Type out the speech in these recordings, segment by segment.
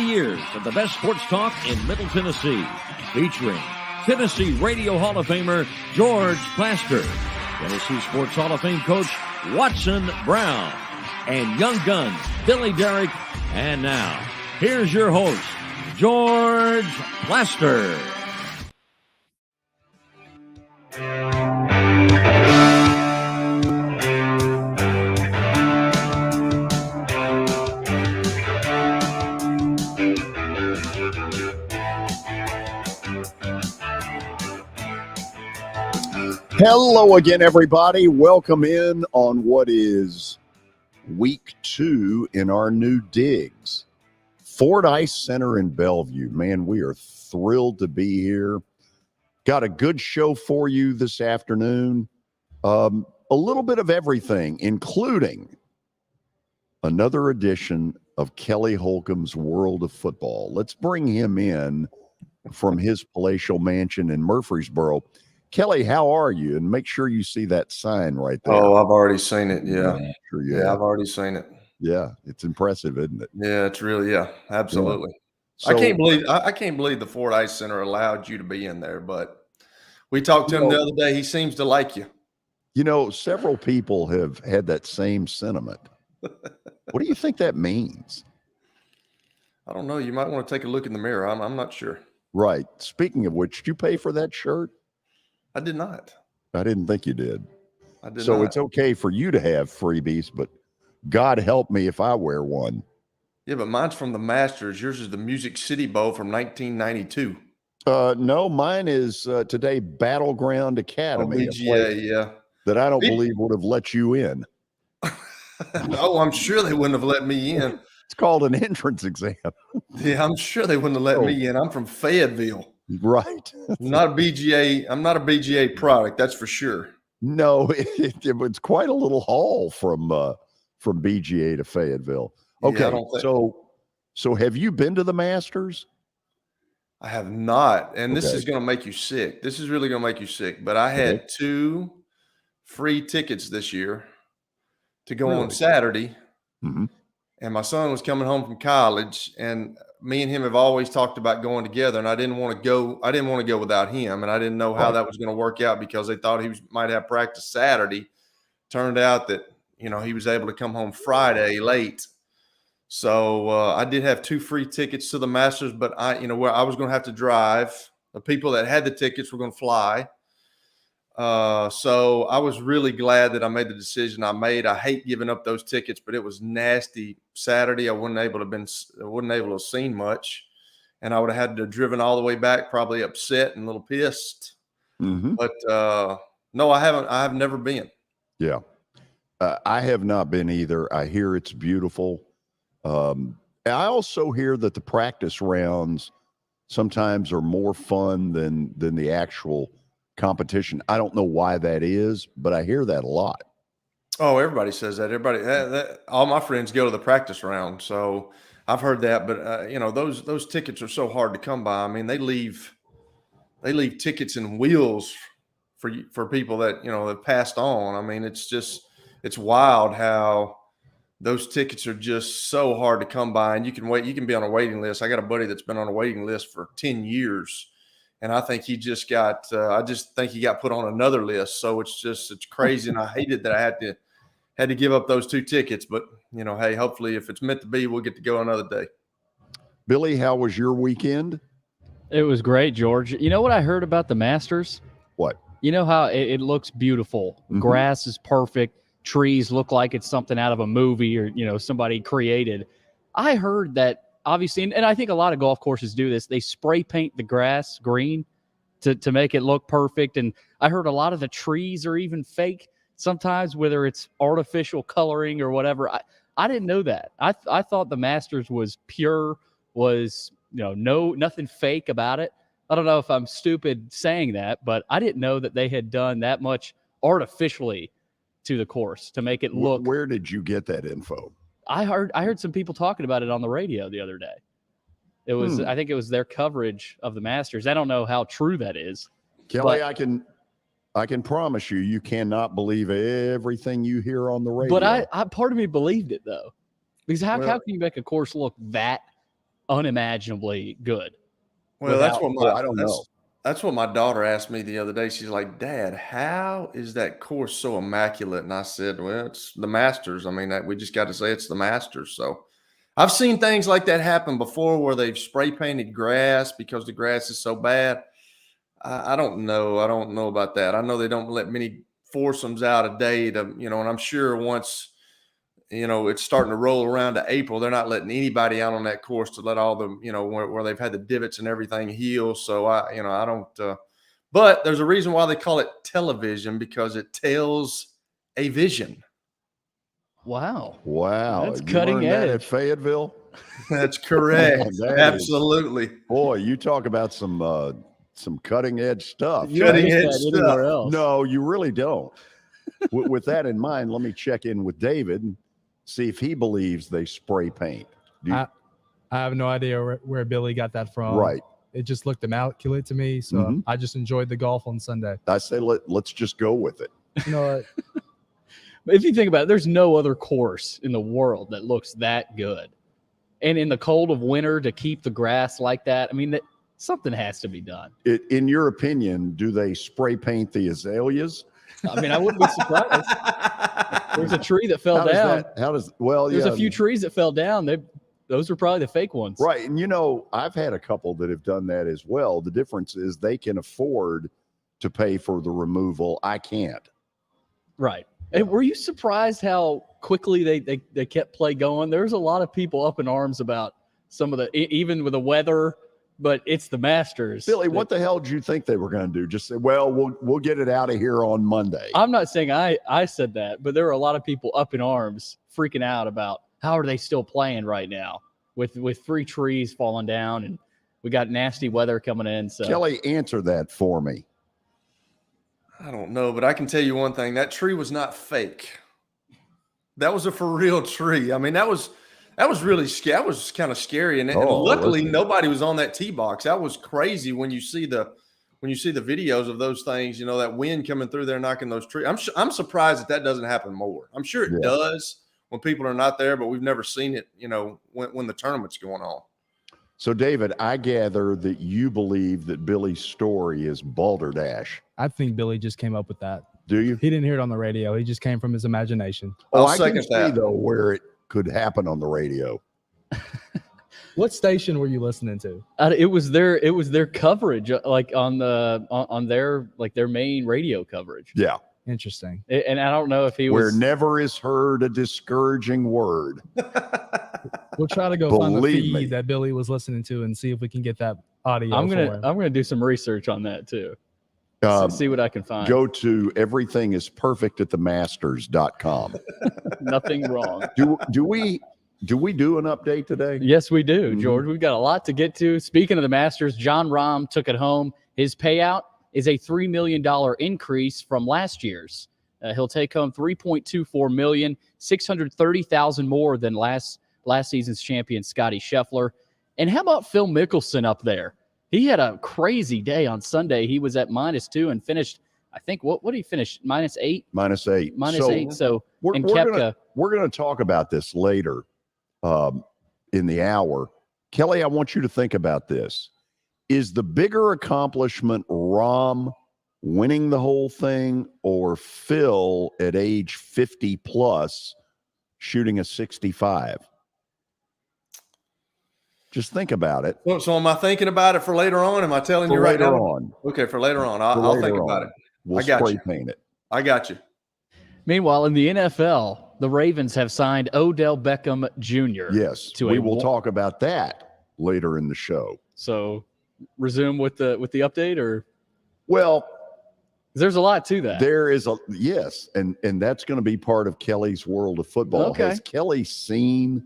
years of the best sports talk in Middle Tennessee, featuring Tennessee Radio Hall of Famer George Plaster, Tennessee Sports Hall of Fame coach Watson Brown, and young guns Billy Derrick. And now, here's your host, George Plaster. Hello again, everybody. Welcome in on what is week 2 in our new digs. Ford Ice Center in Bellevue. Man, we are thrilled to be here. Got a good show for you this afternoon. A little bit of everything, including another edition of Kelly Holcomb's World of Football. Let's bring him in from his palatial mansion in Murfreesboro. Kelly, how are you? And make sure you see that sign right there. Oh, I've already seen it. Yeah. Sure I've already seen it. Yeah, it's impressive, isn't it? Yeah, it's really, absolutely. Yeah. So, I can't believe the Ford Ice Center allowed you to be in there, but we talked to him the other day. He seems to like you. You know, several people have had that same sentiment. What do you think that means? I don't know. You might want to take a look in the mirror. I'm not sure. Right. Speaking of which, did you pay for that shirt? I did not. I didn't think you did. I did so not. It's okay for you to have freebies, but God help me if I wear one. Yeah, but mine's from the Masters. Yours is the Music City Bowl from 1992. No, mine is today Battleground Academy. BGA, that I don't believe would have let you in. Oh, I'm sure they wouldn't have let me in. It's called an entrance exam. Yeah, I'm sure they wouldn't have let me in. I'm from Fayetteville. Right. I'm not a BGA product, that's for sure. No, it's quite a little haul from BGA to Fayetteville. Okay, yeah, so have you been to the Masters? I have not, and this is going to make you sick. This is really going to make you sick. But I had 2 free tickets this year to go on Saturday, and my son was coming home from college, and me and him have always talked about going together, and I didn't want to go. I didn't want to go without him, and I didn't know how that was going to work out because they thought he might have practice Saturday. Turned out that he was able to come home Friday late. So I did have 2 free tickets to the Masters, but where I was going to have to drive. The people that had the tickets were going to fly. So I was really glad that I made the decision I made. I hate giving up those tickets, but it was nasty Saturday. I wasn't able to have seen much, and I would have had to have driven all the way back, probably upset and a little pissed. But no, I haven't. I have never been. Yeah, I have not been either. I hear it's beautiful. I also hear that the practice rounds sometimes are more fun than the actual competition. I don't know why that is, but I hear that a lot. Oh, everybody says that. Everybody, all my friends go to the practice round, so I've heard that. But those tickets are so hard to come by. I mean, they leave tickets and wheels for people that have passed on. I mean, it's wild how those tickets are just so hard to come by, and you can be on a waiting list. I got a buddy that's been on a waiting list for 10 years. And I think he just got I just think he got put on another list. So it's crazy. And I hated that I had to give up those 2 tickets. But, hey, hopefully if it's meant to be, we'll get to go another day. Billy, how was your weekend? It was great, George. You know what I heard about the Masters? What? You know how it looks beautiful. Grass is perfect. Trees look like it's something out of a movie or, somebody created. I heard that. Obviously, and I think a lot of golf courses do this. They spray paint the grass green to make it look perfect. And I heard a lot of the trees are even fake sometimes, whether it's artificial coloring or whatever. I didn't know that. I thought the Masters was pure, was nothing fake about it. I don't know if I'm stupid saying that, but I didn't know that they had done that much artificially to the course to make it look. Where did you get that info? I heard some people talking about it on the radio the other day. It was I think it was their coverage of the Masters. I don't know how true that is. Kelly, I can promise you cannot believe everything you hear on the radio. But I part of me believed it though. Because how can you make a course look that unimaginably good. Well, that's what I don't know. That's what my daughter asked me the other day. She's like, "Dad, how is that course so immaculate?" And I said, "Well, it's the Masters. I mean, we just got to say it's the Masters." So I've seen things like that happen before where they've spray painted grass because the grass is so bad. I don't know. I don't know about that. I know they don't let many foursomes out a day to, and I'm sure once, it's starting to roll around to April, they're not letting anybody out on that course to let all the, where they've had the divots and everything heal. So I don't, but there's a reason why they call it television, because it tells a vision. Wow. Wow. That's You cutting learned that edge. at Fayetteville? That's correct. Man, that Absolutely. Boy, you talk about some cutting edge stuff. You don't Cutting get edge that anywhere stuff. else. No, you really don't. With that in mind, let me check in with David and see if he believes they spray paint. I have no idea where Billy got that from. Right. It just looked immaculate to me. So I just enjoyed the golf on Sunday. I say let's just go with it. You know what? If you think about it, there's no other course in the world that looks that good. And in the cold of winter, to keep the grass like that, I mean, something has to be done. In your opinion, do they spray paint the azaleas? I mean, I wouldn't be surprised. There's a tree that fell down. There's a few trees that fell down. Those are probably the fake ones. Right. And, I've had a couple that have done that as well. The difference is they can afford to pay for the removal. I can't. Right. And were you surprised how quickly they kept play going? There's a lot of people up in arms about some of even with the weather, but it's the Masters. Billy, what the hell did you think they were going to do? Just say, well, we'll get it out of here on Monday. I'm not saying I said that, but there are a lot of people up in arms freaking out about how are they still playing right now with 3 trees falling down, and we got nasty weather coming in. So Kelly, answer that for me. I don't know, but I can tell you one thing. That tree was not fake. That was a for real tree. I mean, that was really scary. That was kind of scary. And luckily nobody was on that tee box. That was crazy when you see the videos of those things, that wind coming through there, knocking those trees. I'm surprised that doesn't happen more. I'm sure it does when people are not there, but we've never seen it, when the tournament's going on. So, David, I gather that you believe that Billy's story is balderdash. I think Billy just came up with that. Do you? He didn't hear it on the radio. He just came from his imagination. I'll I second can see, that. though, where it could happen on the radio. What station were you listening to? it was their coverage, like on their main radio coverage. Yeah. Interesting. And I don't know if he Where was. never is heard a discouraging word. We'll try to go find the Believe feed me. that Billy was listening to and see if we can get that audio. I'm for him. gonna do some research on that too. See what I can find. Go to everythingisperfectatthemasters.com. Nothing wrong. Do we do an update today? Yes, we do, Mhm. George. We've got a lot to get to. Speaking of the Masters, John Rahm took it home. His payout is a $3 million increase from last year's. He'll take home $3.24 million, $630,000 more than last season's champion Scotty Scheffler. And how about Phil Mickelson up there? He had a crazy day on Sunday. He was at -2 and finished, I think, what did he finish? -8? -8. -8. So, we're Koepka. going to talk about this later in the hour. Kelly, I want you to think about this. Is the bigger accomplishment Rahm winning the whole thing, or Phil at age 50 plus shooting a 65? Just think about it. So am I thinking about it for later on? Am I telling you right now? Later on. Okay, for later on. I'll think about it. We'll I got spray you. paint it. I got you. Meanwhile, in the NFL, the Ravens have signed Odell Beckham Jr. Yes, we will talk about that later in the show. So, resume with the update, or Well, there's a lot to that. there is yes, and that's going to be part of Kelly's world of football. Okay. Has Kelly seen?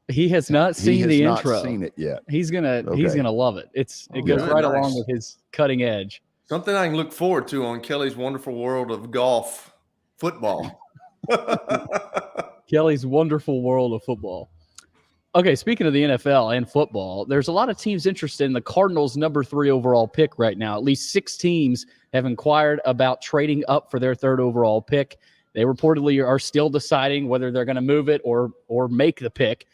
He has not seen the not intro. Seen it yet. He's gonna love it. It goes Okay. right Nice. along with his cutting edge. Something I can look forward to on Kelly's wonderful world of golf football. Kelly's wonderful world of football. Okay, speaking of the NFL and football, there's a lot of teams interested in the Cardinals' number 3 overall pick right now. At least 6 teams have inquired about trading up for their 3rd overall pick. They reportedly are still deciding whether they're going to move it or make the pick.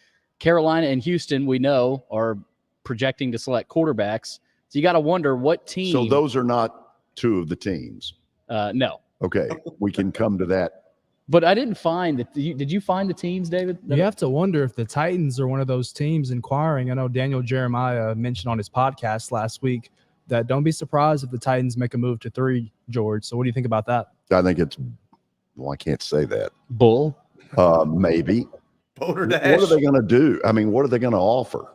Carolina and Houston, we know, are projecting to select quarterbacks. So you got to wonder what team. So those are not two of the teams. No. Okay, we can come to that. But I didn't find that. Did you find the teams, David? You have to wonder if the Titans are one of those teams inquiring. I know Daniel Jeremiah mentioned on his podcast last week that don't be surprised if the Titans make a move to 3, George. So what do you think about that? I think it's, well, I can't say that. Bull. Maybe. Boulder Dash. What are they going to do? I mean, what are they going to offer?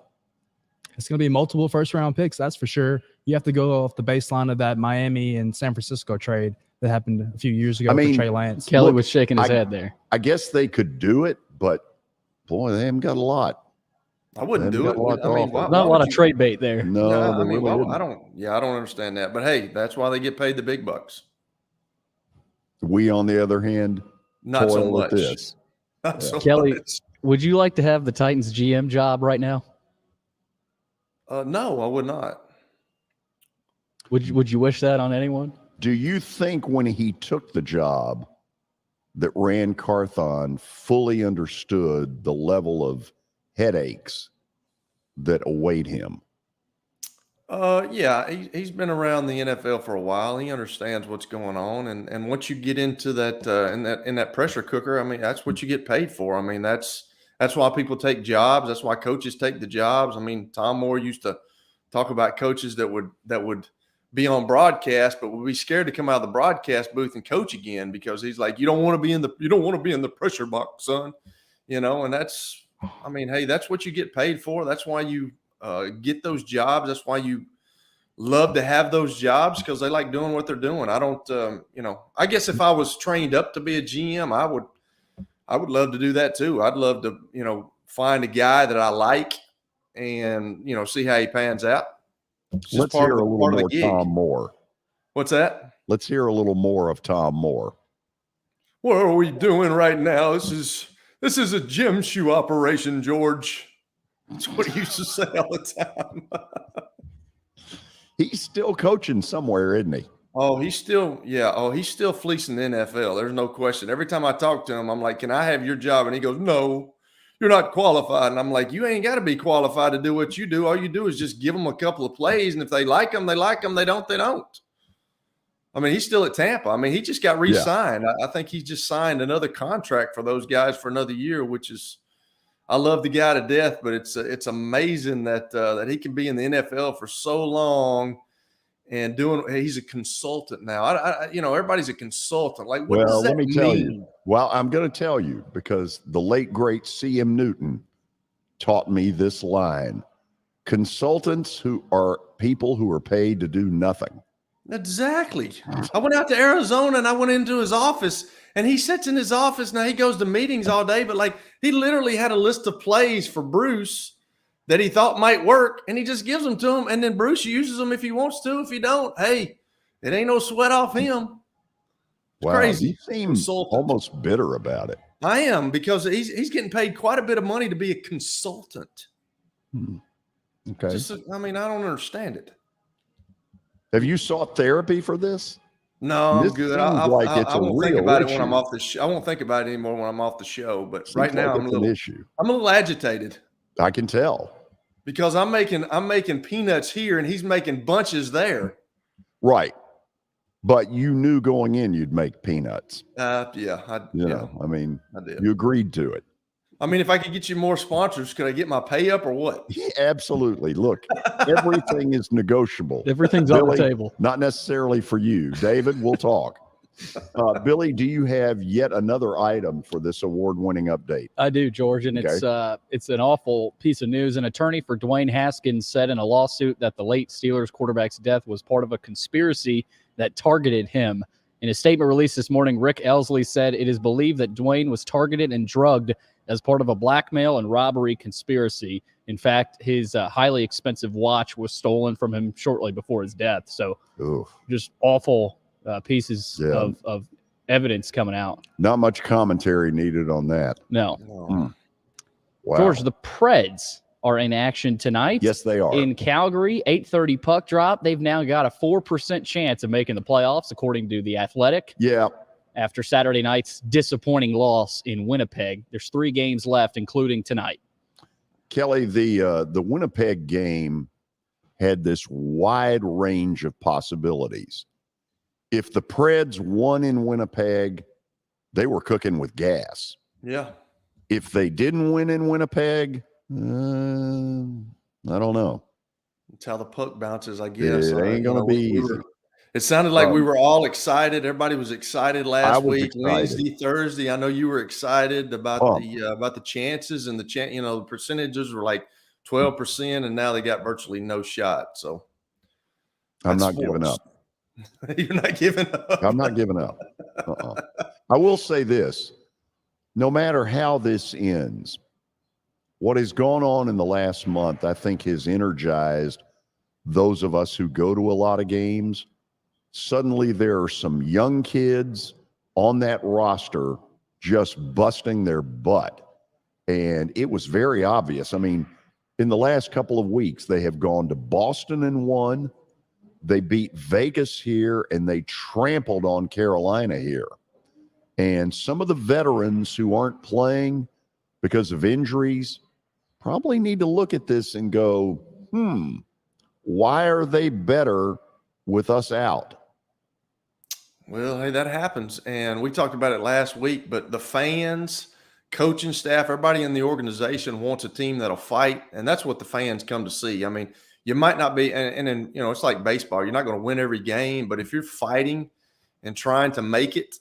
It's going to be multiple first-round picks, that's for sure. You have to go off the baseline of that Miami and San Francisco trade that happened a few years ago for Trey Lance. Kelly was shaking his head there. I guess they could do it, but boy, they haven't got a lot. I wouldn't do it. I mean, not a lot of trade bait there. No, I mean, I don't understand that. But hey, that's why they get paid the big bucks. We, on the other hand, Not so toil with much. this. Not so Kelly, much. would you like to have the Titans GM job right now? No, I would not. Would you wish that on anyone? Do you think when he took the job that Rand Carthon fully understood the level of headaches that await him? Yeah, he's been around the NFL for a while. He understands what's going on, and once you get into that in that pressure cooker, I mean, that's what you get paid for. I mean, that's why people take jobs. That's why coaches take the jobs. I mean, Tom Moore used to talk about coaches that would be on broadcast, but would be scared to come out of the broadcast booth and coach again because he's like, you don't want to be in the pressure box, son. And that's, I mean, hey, that's what you get paid for. That's why you get those jobs. That's why you love to have those jobs, because they like doing what they're doing. I don't, I guess if I was trained up to be a GM, I would love to do that too. I'd love to, find a guy that I like and, see how he pans out. Let's hear a little more Tom Moore. What's that? Let's hear a little more of Tom Moore. What are we doing right now? This is a gym shoe operation, George. That's what he used to say all the time. He's still coaching somewhere, isn't he? Oh, he's still fleecing the NFL. There's no question. Every time I talk to him, I'm like, can I have your job? And he goes, no, you're not qualified. And I'm like, you ain't got to be qualified to do what you do. All you do is just give them a couple of plays. And if they like them, they like them. They don't, they don't. I mean, he's still at Tampa. I mean, he just got re-signed. Yeah. I think he just signed another contract for those guys for another year, which is, I love the guy to death, but it's amazing that he can be in the NFL for so long and he's a consultant now. Everybody's a consultant. Like, what does that mean? Tell you. Well, I'm going to tell you, because the late, great C.M. Newton taught me this line: consultants who are people who are paid to do nothing. Exactly. I went out to Arizona and I went into his office, and he sits in his office. Now he goes to meetings all day, but like, he literally had a list of plays for Bruce that he thought might work, and he just gives them to him. And then Bruce uses them if he wants to. If he don't, hey, it ain't no sweat off him. It's crazy. You seem almost bitter about it. I am, because he's getting paid quite a bit of money to be a consultant. Okay. I don't understand it. Have you sought therapy for this? No, I'm good. I won't think about it when I'm off the show. I won't think about it anymore when I'm off the show. But right now, I'm a little agitated. I can tell, because I'm making peanuts here and he's making bunches there. Right, but you knew going in you'd make peanuts. I did. You agreed to it. I mean, if I could get you more sponsors, could I get my pay up or what? Yeah, absolutely. Look, everything is negotiable. Everything's on the table. Not necessarily for you. David, we'll talk. Billy, do you have yet another item for this award-winning update? I do, George, and it's an awful piece of news. An attorney for Dwayne Haskins said in a lawsuit that the late Steelers quarterback's death was part of a conspiracy that targeted him. In a statement released this morning, Rick Elsley said it is believed that Dwayne was targeted and drugged as part of a blackmail and robbery conspiracy. In fact, his highly expensive watch was stolen from him shortly before his death. So just awful pieces of evidence coming out. Not much commentary needed on that. No. Wow. George, the Preds are in action tonight. Yes, they are. In Calgary, 8:30 puck drop. They've now got a 4% chance of making the playoffs, according to The Athletic. Yeah. After Saturday night's disappointing loss in Winnipeg. There's 3 games left, including tonight. Kelly, the Winnipeg game had this wide range of possibilities. If the Preds won in Winnipeg, they were cooking with gas. Yeah. If they didn't win in Winnipeg, I don't know. That's how the puck bounces, I guess. It ain't going to be easy. It sounded like we were all excited. Everybody was excited last week, excited. Wednesday, Thursday. I know you were excited about the chances, and the percentages were like 12%, and now they got virtually no shot. So I'm not giving up. You're not giving up. I'm not giving up. I will say this. No matter how this ends, what has gone on in the last month, I think has energized those of us who go to a lot of games. Suddenly there are some young kids on that roster just busting their butt. And it was very obvious. I mean, in the last couple of weeks, they have gone to Boston and won. They beat Vegas here, and they trampled on Carolina here. And some of the veterans who aren't playing because of injuries probably need to look at this and go, why are they better with us out? Well, hey, that happens. And we talked about it last week, but the fans, coaching staff, everybody in the organization wants a team that'll fight. And that's what the fans come to see. I mean, you might not be, and it's like baseball. You're not going to win every game, but if you're fighting and trying to make it,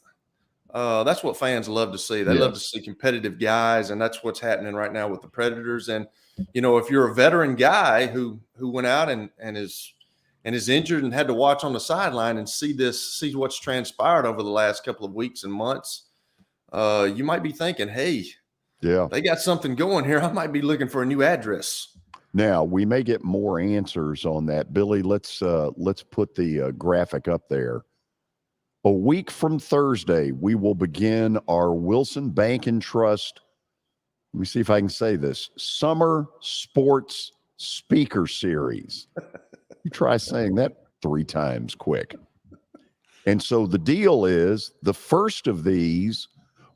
that's what fans love to see. They love to see competitive guys, and that's what's happening right now with the Predators. And, if you're a veteran guy who went out and is injured and had to watch on the sideline and see what's transpired over the last couple of weeks and months, you might be thinking, hey, they got something going here. I might be looking for a new address. Now, we may get more answers on that. Billy, let's put the graphic up there. A week from Thursday, we will begin our Wilson Bank and Trust, let me see if I can say this, Summer Sports Speaker Series. You try saying that 3 times quick. And so the deal is the first of these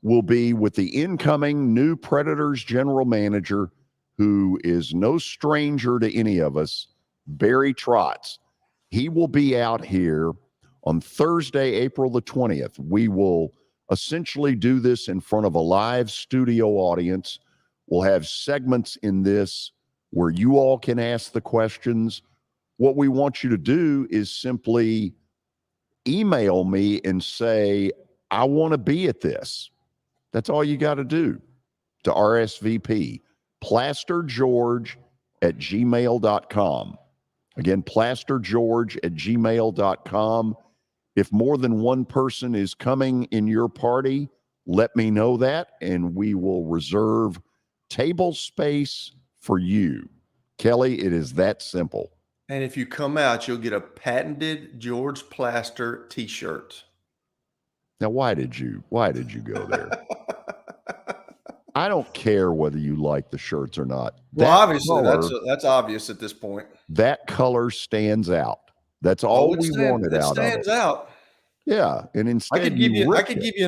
will be with the incoming new Predators general manager, who is no stranger to any of us, Barry Trotz. He will be out here on Thursday, April the 20th. We will essentially do this in front of a live studio audience. We'll have segments in this where you all can ask the questions. What we want you to do is simply email me and say, I want to be at this. That's all you got to do to RSVP. plastergeorge@gmail.com. Again, plastergeorge@gmail.com. If more than one person is coming in your party, let me know that, and we will reserve table space for you. Kelly, it is that simple. And if you come out, you'll get a patented George Plaster t-shirt. Now, why did you go there? I don't care whether you like the shirts or not. Well, obviously, that's obvious at this point. That color stands out. That's all we wanted out of it. It stands out. Yeah, and instead I could give you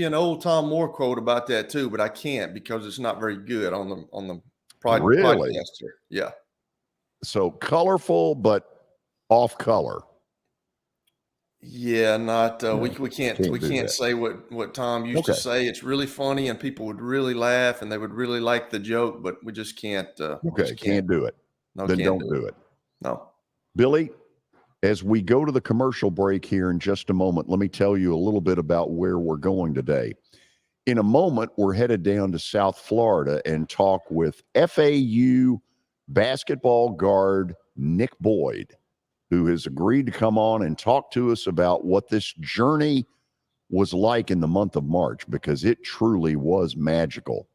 an old Tom Moore quote about that too, but I can't because it's not very good on the podcast here. Yeah. So colorful, but off color. Yeah, not we can't say what Tom used to say. It's really funny and people would really laugh and they would really like the joke, but we just can't. Can't do it. No, then don't do it. No, Billy. As we go to the commercial break here in just a moment, let me tell you a little bit about where we're going today. In a moment, we're headed down to South Florida and talk with FAU basketball guard Nick Boyd, who has agreed to come on and talk to us about what this journey was like in the month of March, because it truly was magical.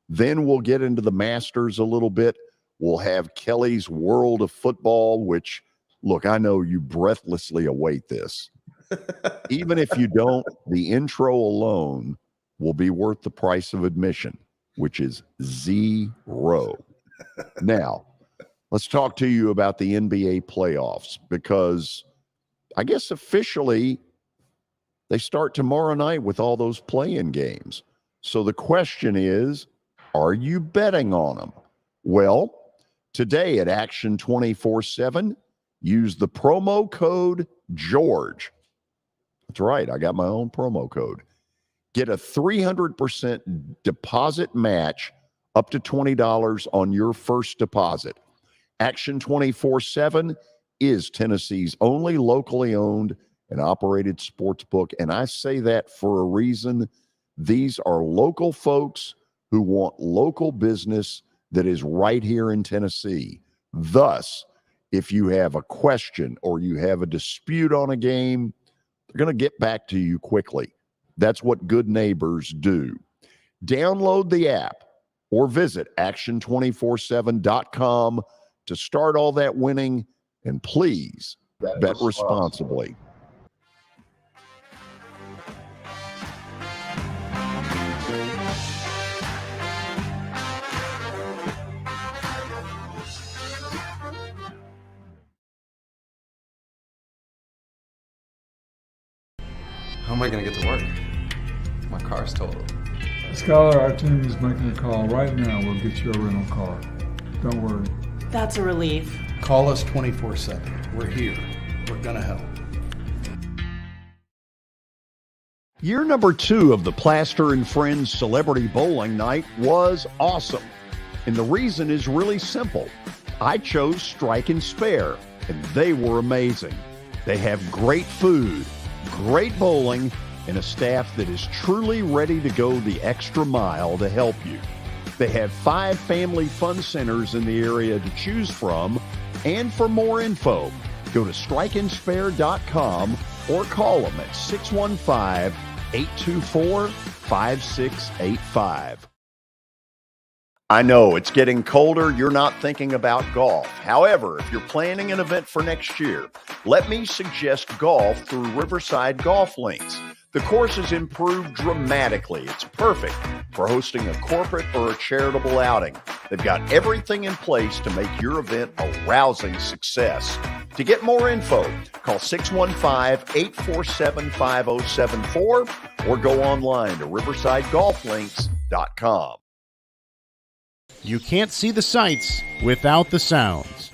Then we'll get into the Masters a little bit. We'll have Kelly's World of Football, which, look, I know you breathlessly await this. Even if you don't, the intro alone will be worth the price of admission, which is $0. Now, let's talk to you about the NBA playoffs, because I guess officially they start tomorrow night with all those play-in games. So the question is, are you betting on them? Well, today at Action 24/7, use the promo code George. That's right. I got my own promo code. Get a 300% deposit match up to $20 on your first deposit. Action 24/7 is Tennessee's only locally owned and operated sports book. And I say that for a reason. These are local folks who want local business that is right here in Tennessee. Thus, if you have a question or you have a dispute on a game, they're going to get back to you quickly. That's what good neighbors do. Download the app or visit action247.com to start all that winning, and please bet responsibly. How am I going to get to work? My car's totaled. Skylar, our team is making a call right now. We'll get you a rental car. Don't worry. That's a relief. Call us 24/7. We're here. We're going to help. Year number 2 of the Plaster and Friends Celebrity Bowling Night was awesome. And the reason is really simple. I chose Strike and Spare, and they were amazing. They have great food, great bowling, and a staff that is truly ready to go the extra mile to help you. They have 5 family fun centers in the area to choose from. And for more info, go to strikeandspare.com or call them at 615-824-5685. I know it's getting colder. You're not thinking about golf. However, if you're planning an event for next year, let me suggest golf through Riverside Golf Links. The course has improved dramatically. It's perfect for hosting a corporate or a charitable outing. They've got everything in place to make your event a rousing success. To get more info, call 615-847-5074 or go online to riversidegolflinks.com. You can't see the sights without the sounds.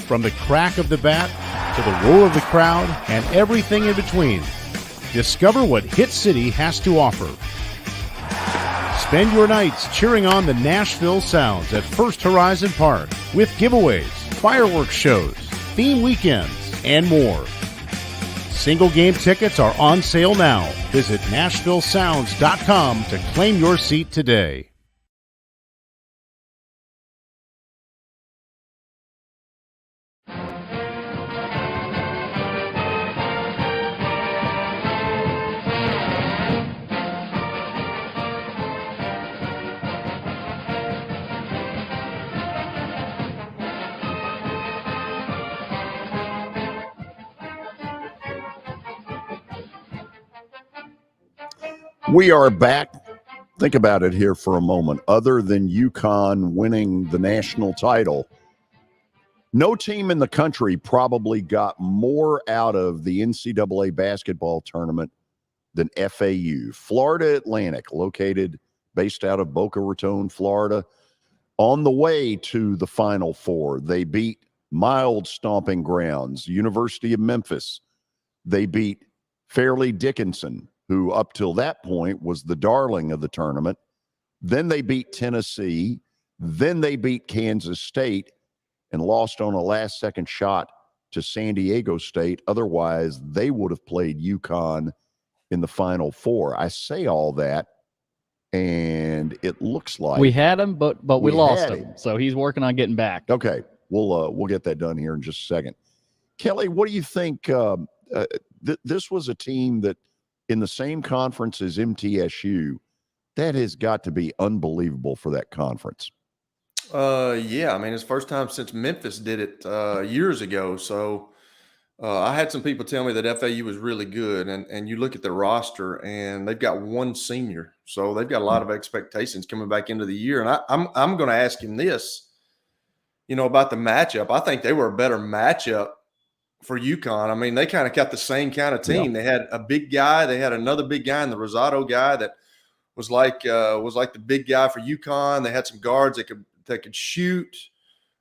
From the crack of the bat to the roar of the crowd and everything in between, discover what Hit City has to offer. Spend your nights cheering on the Nashville Sounds at First Horizon Park with giveaways, fireworks shows, theme weekends, and more. Single game tickets are on sale now. Visit NashvilleSounds.com to claim your seat today. We are back. Think about it here for a moment. Other than UConn winning the national title, no team in the country probably got more out of the NCAA basketball tournament than FAU. Florida Atlantic, based out of Boca Raton, Florida, on the way to the Final Four. They beat mild stomping grounds, University of Memphis. They beat Fairleigh Dickinson, who up till that point was the darling of the tournament. Then they beat Tennessee. Then they beat Kansas State and lost on a last-second shot to San Diego State. Otherwise, they would have played UConn in the Final Four. I say all that, and it looks like we had him, but we lost him. So he's working on getting back. Okay, we'll get that done here in just a second. Kelly, what do you think? This was a team that, in the same conference as MTSU, that has got to be unbelievable for that conference. Yeah, I mean, it's the first time since Memphis did it years ago. So I had some people tell me that FAU was really good, and you look at the roster, and they've got one senior, so they've got a lot of expectations coming back into the year. And I'm going to ask him this, about the matchup. I think they were a better matchup for UConn. I mean, they kind of got the same kind of team. Yeah. They had a big guy. They had another big guy in the Rosado guy that was like the big guy for UConn. They had some guards that could shoot.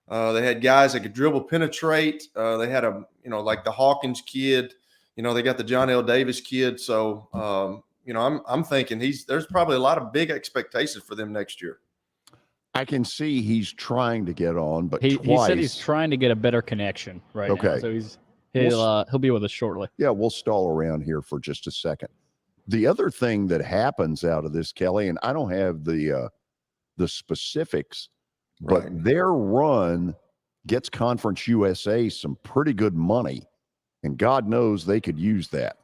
They had guys that could dribble, penetrate. They had like the Hawkins kid. They got the John L. Davis kid. So I'm thinking there's probably a lot of big expectations for them next year. I can see he's trying to get on, but he said he's trying to get a better connection right now. So he'll be with us shortly. Yeah, we'll stall around here for just a second. The other thing that happens out of this, Kelly, and I don't have the specifics, but their run gets Conference USA some pretty good money, and God knows they could use that.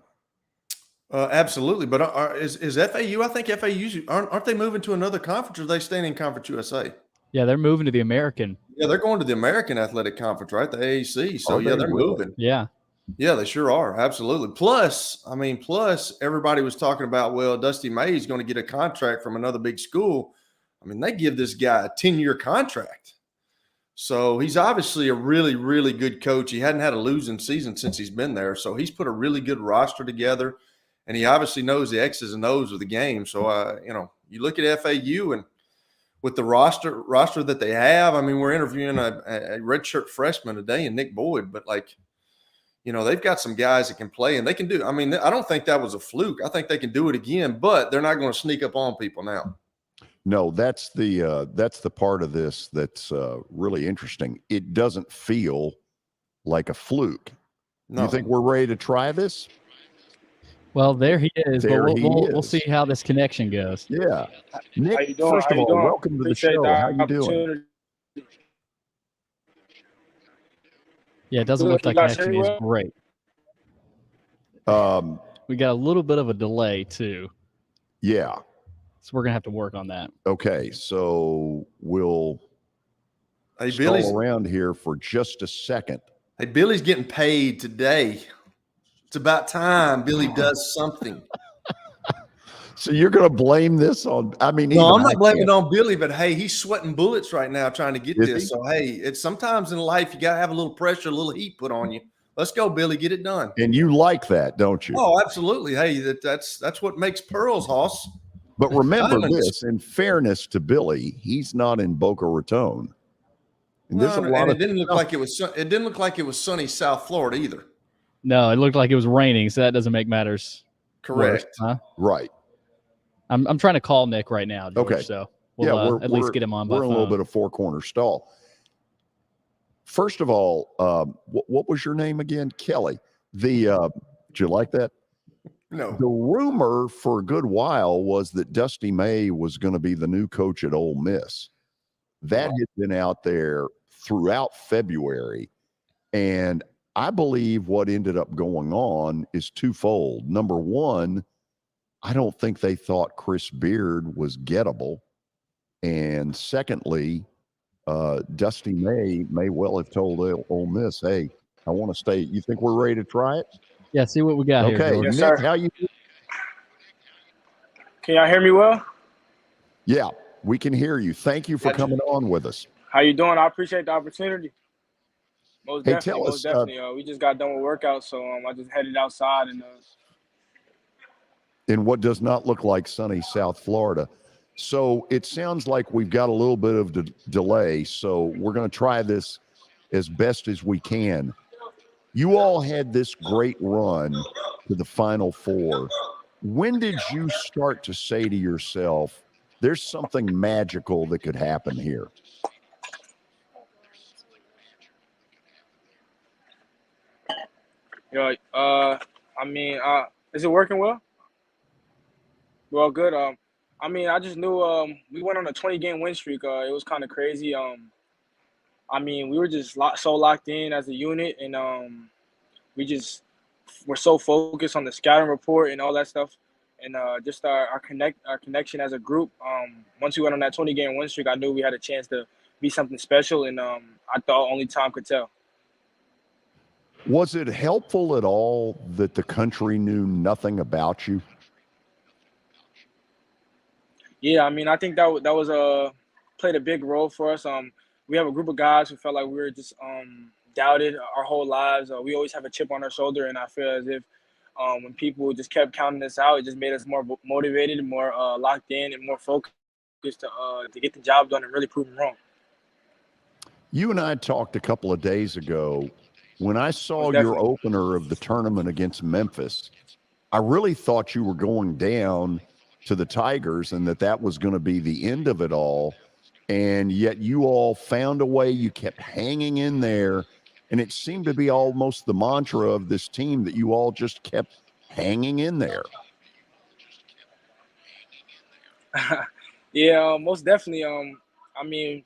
Absolutely, but is FAU? I think FAU aren't they moving to another conference, or are they staying in Conference USA? Yeah, they're moving to the American. Yeah, they're going to the American Athletic Conference, right? The AAC. So they're moving. Yeah, they sure are. Absolutely. Plus everybody was talking about, well, Dusty May is going to get a contract from another big school. I mean, they give this guy a 10-year contract. So he's obviously a really, really good coach. He hadn't had a losing season since he's been there. So he's put a really good roster together. And he obviously knows the X's and O's of the game. So, you look at FAU and with the roster that they have, I mean, we're interviewing a redshirt freshman today and Nick Boyd, but they've got some guys that can play and they can do. I mean, I don't think that was a fluke. I think they can do it again, but they're not going to sneak up on people now. No, that's the part of this that's really interesting. It doesn't feel like a fluke. No. You think we're ready to try this? Well, there he is. We'll see how this connection goes. Yeah. Nick, first of all, welcome to the show. How you doing? Yeah, it doesn't look like connection is great. We got a little bit of a delay, too. Yeah. So we're going to have to work on that. Okay, so we'll stall around here for just a second. Hey, Billy's getting paid today. It's about time Billy does something. So you're going to blame this on? I mean, no, I'm not blaming it on Billy, but hey, he's sweating bullets right now trying to get this. So hey, it's sometimes in life you got to have a little pressure, a little heat put on you. Let's go, Billy, get it done. And you like that, don't you? Oh, absolutely. Hey, that's what makes pearls, Hoss. But remember this: in fairness to Billy, he's not in Boca Raton. And there's a lot of. It didn't look like it was. It didn't look like it was sunny South Florida either. No, it looked like it was raining, so that doesn't make matters. Correct. Huh? Right. I'm trying to call Nick right now, George, okay. So we'll at least get him on. We're in a little bit of four-corner stall. First of all, what was your name again? Kelly. Did you like that? No. The rumor for a good while was that Dusty May was going to be the new coach at Ole Miss. That had been out there throughout February, and I believe what ended up going on is twofold. Number one, I don't think they thought Chris Beard was gettable. And secondly, Dusty may well have told Ole Miss, hey, I want to stay. You think we're ready to try it? Yeah, see what we got here. Okay, yes, Nick, sir. how you doing? Can y'all hear me well? Yeah, we can hear you. Thank you for coming on with us. How you doing? I appreciate the opportunity. Most Hey, definitely. tell us, We just got done with workout, so I just headed outside and in what does not look like sunny South Florida. So it sounds like we've got a little bit of delay, so we're going to try this as best as we can. You all had this great run to the Final Four. When did you start to say to yourself, there's something magical that could happen here? Yeah, is it working well? Well, good. I just knew we went on a 20-game win streak. It was kind of crazy. We were just so locked in as a unit, and we just were so focused on the scouting report and all that stuff, and just our connection as a group. Once we went on that 20-game win streak, I knew we had a chance to be something special, and I thought only time could tell. Was it helpful at all that the country knew nothing about you? Yeah, I think that was played a big role for us. We have a group of guys who felt like we were just doubted our whole lives. We always have a chip on our shoulder, and I feel as if when people just kept counting us out, it just made us more motivated, more locked in, and more focused to get the job done and really prove them wrong. You and I talked a couple of days ago. When I saw Most your definitely. opener of the tournament against Memphis, I really thought you were going down to the Tigers and that was going to be the end of it all. And yet you all found a way. You kept hanging in there. And it seemed to be almost the mantra of this team that you all just kept hanging in there. Yeah, most definitely. I mean,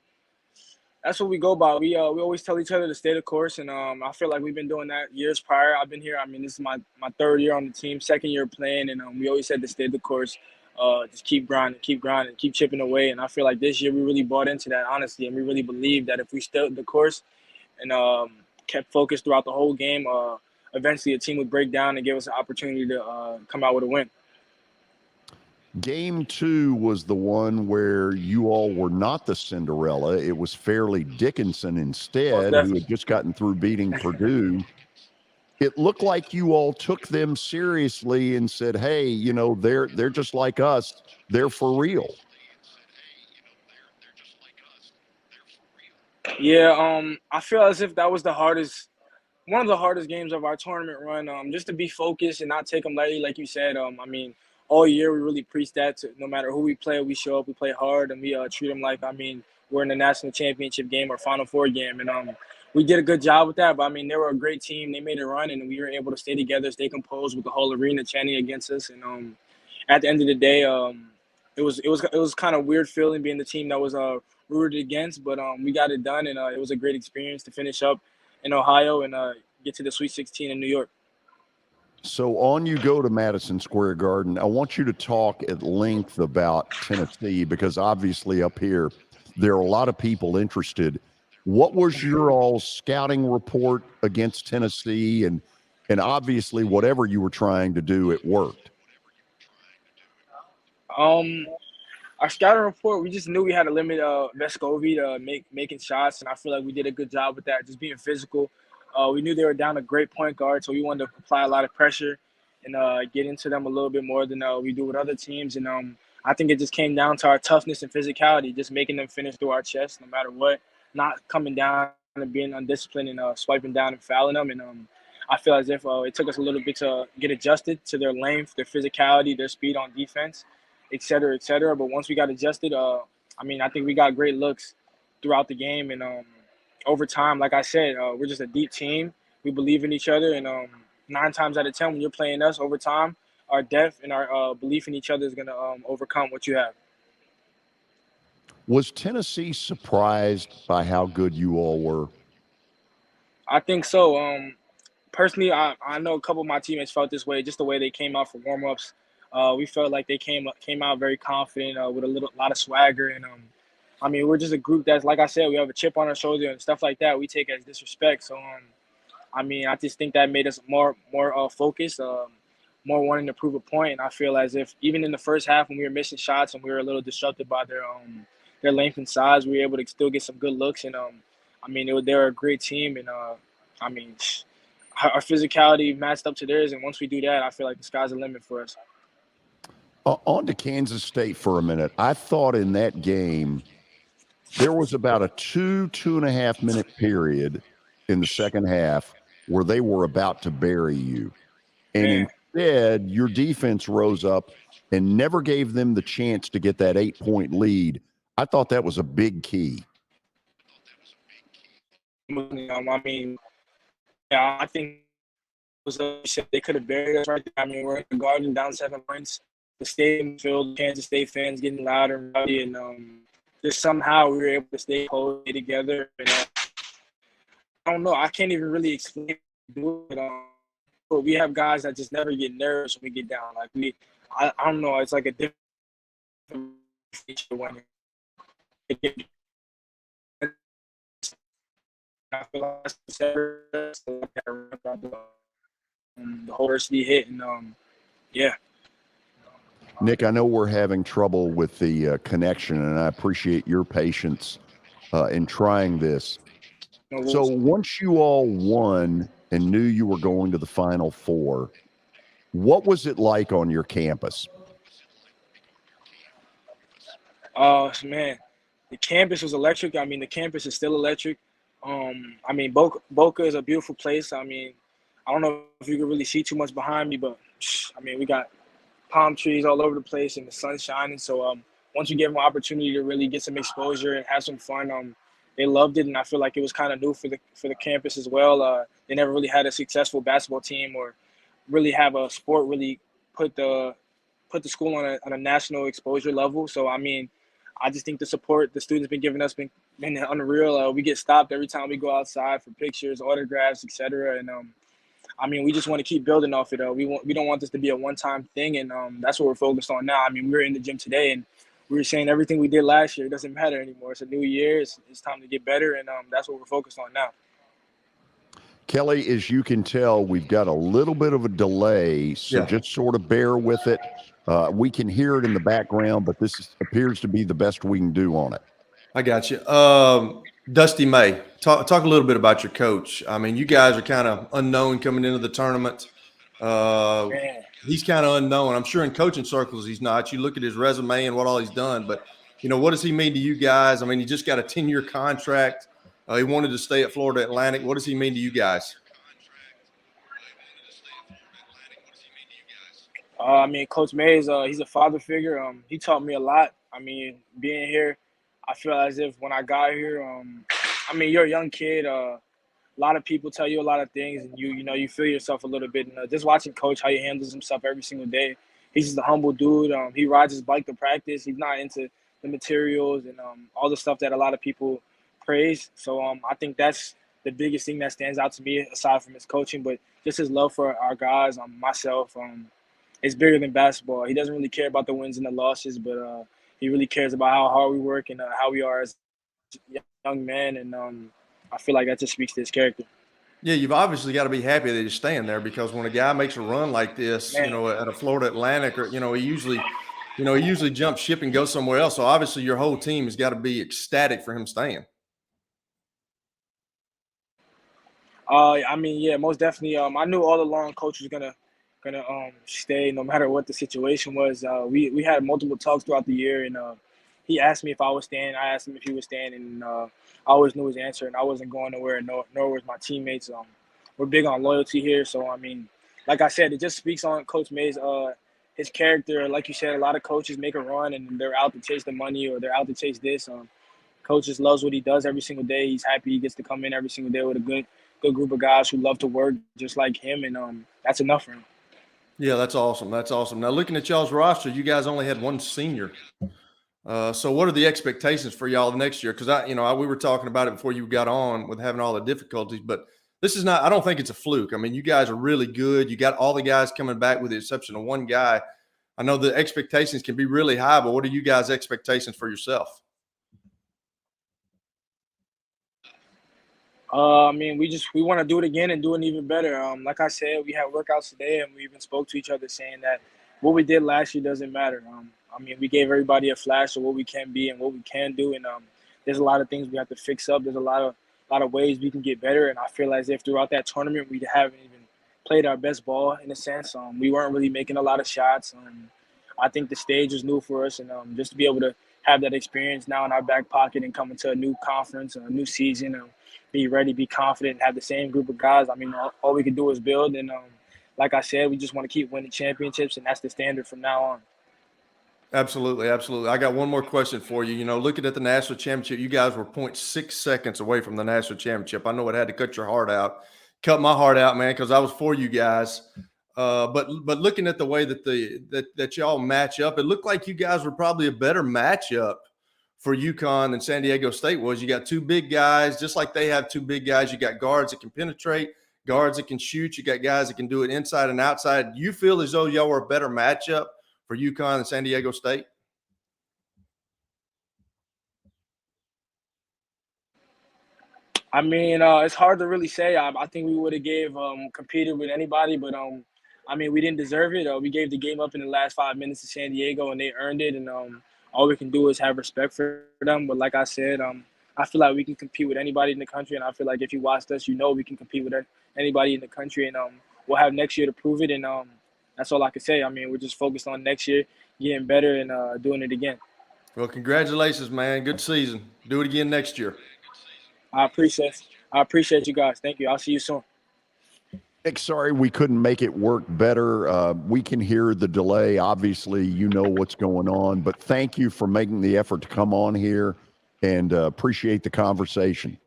that's what we go by. We always tell each other to stay the course, and I feel like we've been doing that years prior. I've been here. I mean, this is my third year on the team, second year playing, and we always said to stay the course. Just keep grinding, keep chipping away. And I feel like this year we really bought into that, honestly, and we really believe that if we stayed the course and kept focused throughout the whole game, eventually a team would break down and give us an opportunity to come out with a win. Game 2 was the one where you all were not the Cinderella. It was Fairleigh Dickinson instead, who had just gotten through beating Purdue. It looked like you all took them seriously and said, hey, you know, they're just like us. They're for real. Yeah, I feel as if that was one of the hardest games of our tournament run. Just to be focused and not take them lightly, like you said. I mean, all year we really preach that. No matter who we play, we show up, we play hard, and we treat them like, I mean, we're in the national championship game or Final Four game, and we did a good job with that. But I mean, they were a great team. They made a run, and we were able to stay together, stay composed with the whole arena chanting against us. And at the end of the day, it was kind of weird feeling being the team that was rooted against, but we got it done, and it was a great experience to finish up in Ohio and get to the Sweet 16 in New York. So on you go to Madison Square Garden. I want you to talk at length about Tennessee, because obviously up here there are a lot of people interested. What was your all scouting report against Tennessee? And obviously whatever you were trying to do, it worked. Our scouting report, we just knew we had to limit Vescovi to making shots, and I feel like we did a good job with that, just being physical. We knew they were down a great point guard, so we wanted to apply a lot of pressure and get into them a little bit more than we do with other teams. And I think it just came down to our toughness and physicality, just making them finish through our chest no matter what, not coming down and being undisciplined and swiping down and fouling them. And I feel as if it took us a little bit to get adjusted to their length, their physicality, their speed on defense, et cetera, et cetera. But once we got adjusted, I mean, I think we got great looks throughout the game. And over time, like I said, we're just a deep team. We believe in each other. And 9 times out of 10, when you're playing us over time, our depth and our belief in each other is going to overcome what you have. Was Tennessee surprised by how good you all were? I think so. Personally, I know a couple of my teammates felt this way, just the way they came out for warm-ups. We felt like they came out very confident with a lot of swagger. And I mean, we're just a group that's, like I said, we have a chip on our shoulder and stuff like that. We take as disrespect. So, I mean, I just think that made us more focused, more wanting to prove a point. And I feel as if even in the first half when we were missing shots and we were a little disrupted by their length and size, we were able to still get some good looks. And I mean, they're a great team. And I mean, our physicality matched up to theirs. And once we do that, I feel like the sky's the limit for us. On to Kansas State for a minute. I thought in that game there was about a 2.5 minute period in the second half where they were about to bury you. And instead, your defense rose up and never gave them the chance to get that 8-point lead. I thought that was a big key. I mean, yeah, I think they could have buried us right there. I mean, we're in the Garden down 7 points. The stadium filled, Kansas State fans getting louder and rowdy, and just somehow we were able to stay close together. And I don't know, I can't even really explain it. But we have guys that just never get nervous when we get down. Like I don't know, it's like a different feature when I feel like the whole varsity hit, and yeah. Nick, I know we're having trouble with the connection, and I appreciate your patience in trying this. So once you all won and knew you were going to the Final Four, what was it like on your campus? Oh, man, the campus was electric. I mean, the campus is still electric. I mean, Boca is a beautiful place. I mean, I don't know if you can really see too much behind me, but I mean, we got palm trees all over the place and the sun's shining. So once you give them an opportunity to really get some exposure and have some fun, they loved it, and I feel like it was kind of new for the campus as well. They never really had a successful basketball team or really have a sport really put the school on a national exposure level. So I mean, I just think the support the students been giving us been unreal. We get stopped every time we go outside for pictures, autographs, etc. And I mean, we just want to keep building off it. We don't want this to be a one-time thing, and that's what we're focused on now. I mean, we were in the gym today, and we were saying everything we did last year doesn't matter anymore. It's a new year. It's time to get better, and that's what we're focused on now. Kelly, as you can tell, we've got a little bit of a delay, so just sort of bear with it. We can hear it in the background, but appears to be the best we can do on it. I got you. Dusty May, talk a little bit about your coach. I mean, you guys are kind of unknown coming into the tournament. He's kind of unknown. I'm sure in coaching circles he's not. You look at his resume and what all he's done, but, you know, what does he mean to you guys? I mean, he just got a 10-year contract. He wanted to stay at Florida Atlantic. What does he mean to you guys? I mean, Coach Mays, he's a father figure. He taught me a lot. I mean, being here, I feel as if when I got here, I mean, you're a young kid. A lot of people tell you a lot of things, and you feel yourself a little bit. And just watching Coach, how he handles himself every single day. He's just a humble dude. He rides his bike to practice. He's not into the materials and all the stuff that a lot of people praise. So I think that's the biggest thing that stands out to me, aside from his coaching, but just his love for our guys, myself. It's bigger than basketball. He doesn't really care about the wins and the losses, but he really cares about how hard we work and how we are as young men. And I feel like that just speaks to his character. Yeah, you've obviously got to be happy that he's staying there, because when a guy makes a run like this, Man. you know, at a Florida Atlantic, or, you know, he usually jumps ship and goes somewhere else. So obviously your whole team has got to be ecstatic for him staying. I mean, yeah, most definitely. I knew all along Coach was gonna stay no matter what the situation was. We had multiple talks throughout the year, and he asked me if I was staying. I asked him if he was staying, and I always knew his answer, and I wasn't going nowhere. Nor was my teammates. We're big on loyalty here, so I mean, like I said, it just speaks on Coach Mays, his character. Like you said, a lot of coaches make a run and they're out to chase the money or they're out to chase this. Coach just loves what he does every single day. He's happy he gets to come in every single day with a good group of guys who love to work just like him, and that's enough for him. Yeah, that's awesome. That's awesome. Now, looking at y'all's roster, you guys only had one senior. So what are the expectations for y'all next year? Because we were talking about it before you got on with having all the difficulties, but this is not – I don't think it's a fluke. I mean, you guys are really good. You got all the guys coming back with the exception of one guy. I know the expectations can be really high, but what are you guys' expectations for yourself? I mean, we want to do it again and do it even better. Like I said, we had workouts today, and we even spoke to each other saying that what we did last year doesn't matter. I mean, we gave everybody a flash of what we can be and what we can do, and there's a lot of things we have to fix up. There's a lot of ways we can get better, and I feel as if throughout that tournament we haven't even played our best ball in a sense. We weren't really making a lot of shots. I think the stage was new for us, and just to be able to have that experience now in our back pocket and come into a new conference, a new season, be ready, be confident, and have the same group of guys. I mean, all we can do is build, and like I said, we just want to keep winning championships, and that's the standard from now on. Absolutely, absolutely. I got one more question for you. You know, looking at the national championship, you guys were 0.6 seconds away from the national championship. I know it had to cut your heart out, cut my heart out, man, because I was for you guys. But looking at the way that y'all match up, it looked like you guys were probably a better matchup for UConn than San Diego State was. You got two big guys, just like they have two big guys. You got guards that can penetrate, guards that can shoot. You got guys that can do it inside and outside. Do you feel as though y'all were a better matchup for UConn than San Diego State? I mean, it's hard to really say. I think we would have competed with anybody, but I mean, we didn't deserve it. We gave the game up in the last 5 minutes to San Diego, and they earned it. And all we can do is have respect for them. But like I said, I feel like we can compete with anybody in the country, and I feel like if you watched us, you know we can compete with anybody in the country, and we'll have next year to prove it. And that's all I can say. I mean, we're just focused on next year, getting better, and doing it again. Well, congratulations, man. Good season. Do it again next year. I appreciate you guys. Thank you. I'll see you soon. Nick, sorry we couldn't make it work better. We can hear the delay. Obviously, you know what's going on, but thank you for making the effort to come on here, and appreciate the conversation.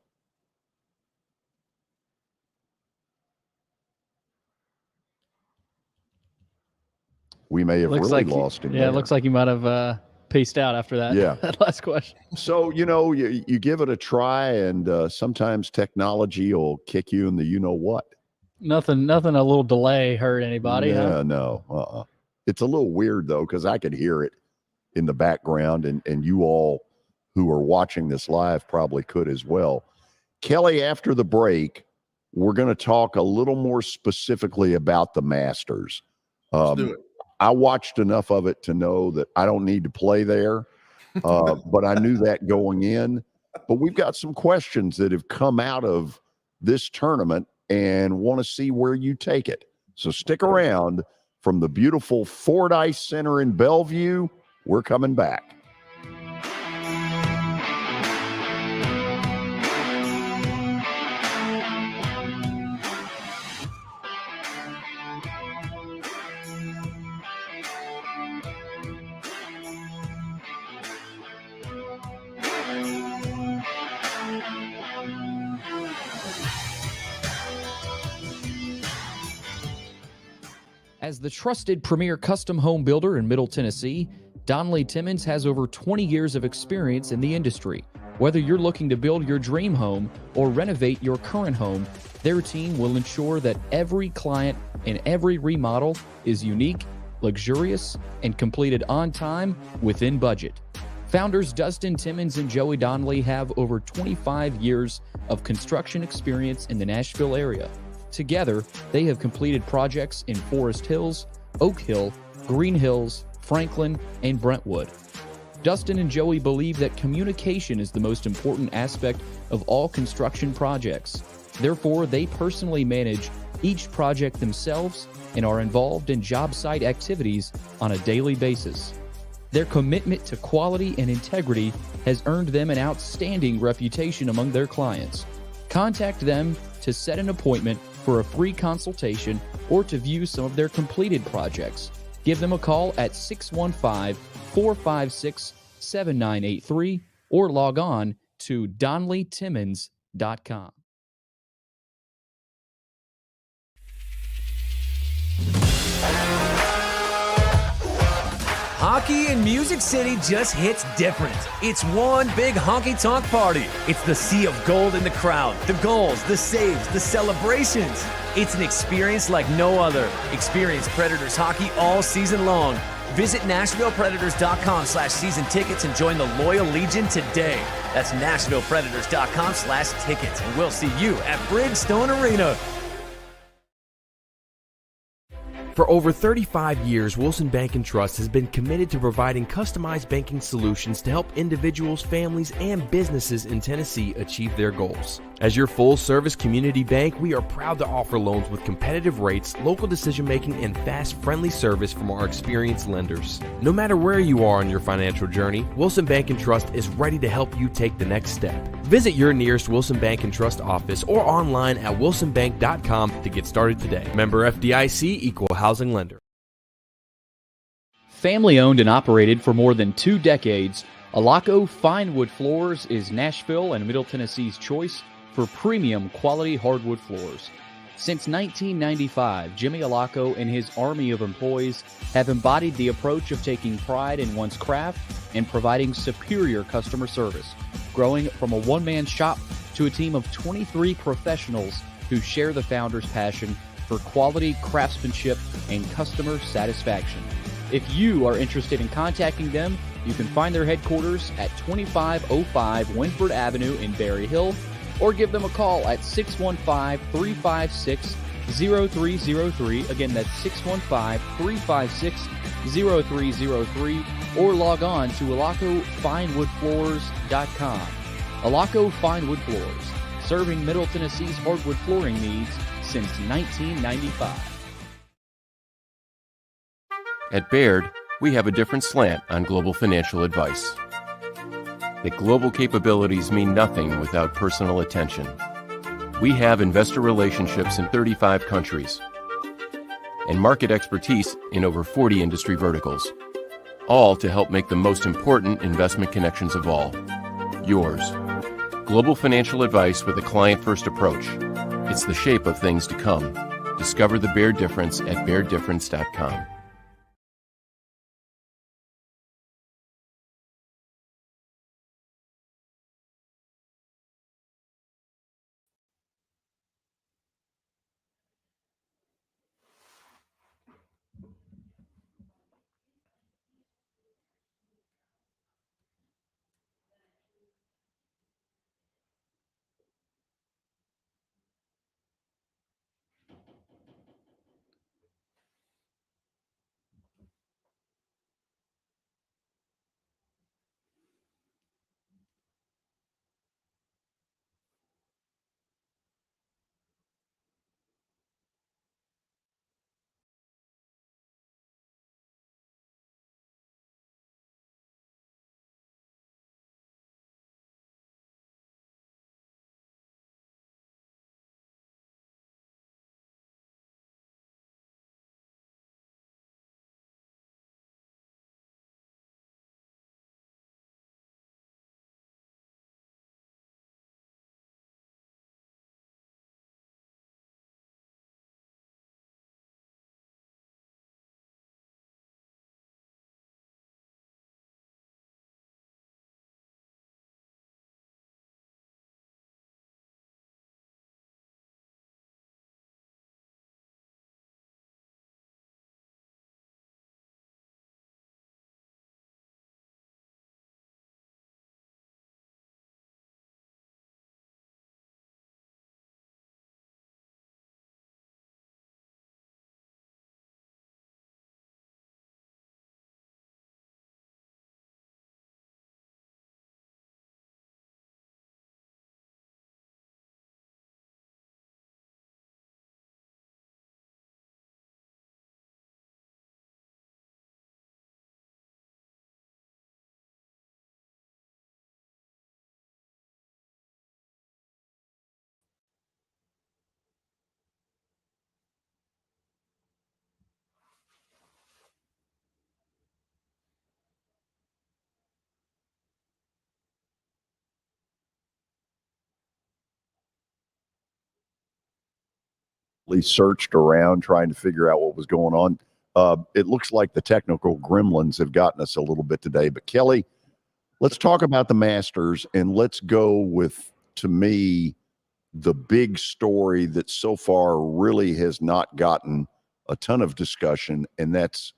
We may have really lost him. Yeah, it looks like you might have paced out after that, that last question. So, you give it a try, and sometimes technology will kick you in the you-know-what. Nothing, a little delay hurt anybody, Yeah, huh? no. It's a little weird, though, because I could hear it in the background, and you all who are watching this live probably could as well. Kelly, after the break, we're going to talk a little more specifically about the Masters. Let's do it. I watched enough of it to know that I don't need to play there, but I knew that going in. But we've got some questions that have come out of this tournament and want to see where you take it. So stick around. From the beautiful Fordyce Center in Bellevue, we're coming back. As the trusted premier custom home builder in Middle Tennessee, Donnelly Timmons has over 20 years of experience in the industry. Whether you're looking to build your dream home or renovate your current home, their team will ensure that every client and every remodel is unique, luxurious, and completed on time within budget. Founders Dustin Timmons and Joey Donnelly have over 25 years of construction experience in the Nashville area. Together, they have completed projects in Forest Hills, Oak Hill, Green Hills, Franklin, and Brentwood. Dustin and Joey believe that communication is the most important aspect of all construction projects. Therefore, they personally manage each project themselves and are involved in job site activities on a daily basis. Their commitment to quality and integrity has earned them an outstanding reputation among their clients. Contact them to set an appointment for a free consultation or to view some of their completed projects. Give them a call at 615-456-7983 or log on to DonnellyTimmons.com. Hockey in Music City just hits different. It's one big honky-tonk party. It's the sea of gold in the crowd, the goals, the saves, the celebrations. It's an experience like no other. Experience Predators hockey all season long. Visit NashvillePredators.com/season tickets and join the Loyal Legion today. That's NashvillePredators.com/tickets, and we'll see you at Bridgestone Arena. For over 35 years, Wilson Bank & Trust has been committed to providing customized banking solutions to help individuals, families, and businesses in Tennessee achieve their goals. As your full-service community bank, we are proud to offer loans with competitive rates, local decision-making, and fast, friendly service from our experienced lenders. No matter where you are on your financial journey, Wilson Bank & Trust is ready to help you take the next step. Visit your nearest Wilson Bank & Trust office or online at wilsonbank.com to get started today. Member FDIC, Equal Housing Lender. Family owned and operated for more than 2 decades, Alaco Fine Wood Floors is Nashville and Middle Tennessee's choice for premium quality hardwood floors. Since 1995, Jimmy Alaco and his army of employees have embodied the approach of taking pride in one's craft and providing superior customer service, growing from a one-man shop to a team of 23 professionals who share the founder's passion for quality craftsmanship and customer satisfaction. If you are interested in contacting them, you can find their headquarters at 2505 Winford Avenue in Berry Hill, or give them a call at 615-356-0303. Again, that's 615-356-0303, or log on to AlacoFineWoodFloors.com. Alaco Fine Wood Floors, serving Middle Tennessee's hardwood flooring needs since 1995. At Baird, we have a different slant on global financial advice. that global capabilities mean nothing without personal attention. We have investor relationships in 35 countries and market expertise in over 40 industry verticals, all to help make the most important investment connections of all, yours. Global financial advice with a client-first approach. It's the shape of things to come. Discover the Bear Difference at beardifference.com. Searched around trying to figure out what was going on. It looks like the technical gremlins have gotten us a little bit today. But Kelly, let's talk about the Masters, and let's go with, to me, the big story that so far really has not gotten a ton of discussion, and that's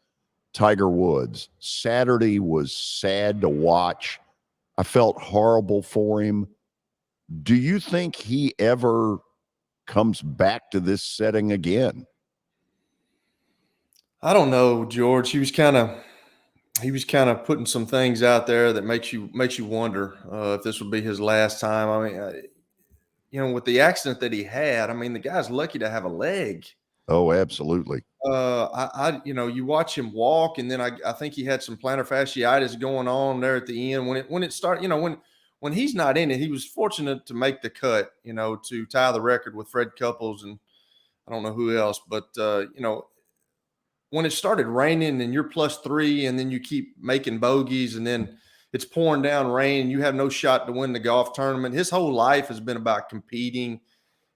Tiger Woods. Saturday was sad to watch. I felt horrible for him. Do you think he ever comes back to this setting again? I don't know, George. He was kind of putting some things out there that makes you wonder if this would be his last time. I mean, with the accident that he had, I mean, the guy's lucky to have a leg. Oh, absolutely. You watch him walk, and then I think he had some plantar fasciitis going on there at the end when it started. When he's not in it, he was fortunate to make the cut. To tie the record with Fred Couples and I don't know who else, but when it started raining and you're +3 and then you keep making bogeys and then it's pouring down rain, you have no shot to win the golf tournament. His whole life has been about competing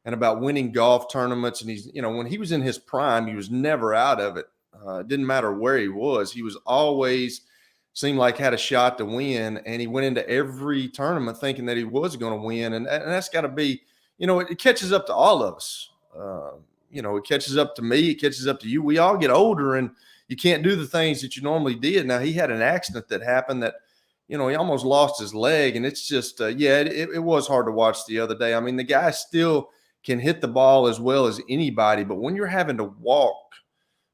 and about winning golf tournaments. And he's, when he was in his prime, he was never out of it. It didn't matter where he was. He was always seemed like had a shot to win. And he went into every tournament thinking that he was going to win. And that's got to be, it catches up to all of us. It catches up to me. It catches up to you. We all get older and you can't do the things that you normally did. Now, he had an accident that happened that, he almost lost his leg. And it's just, it was hard to watch the other day. I mean, the guy still can hit the ball as well as anybody. But when you're having to walk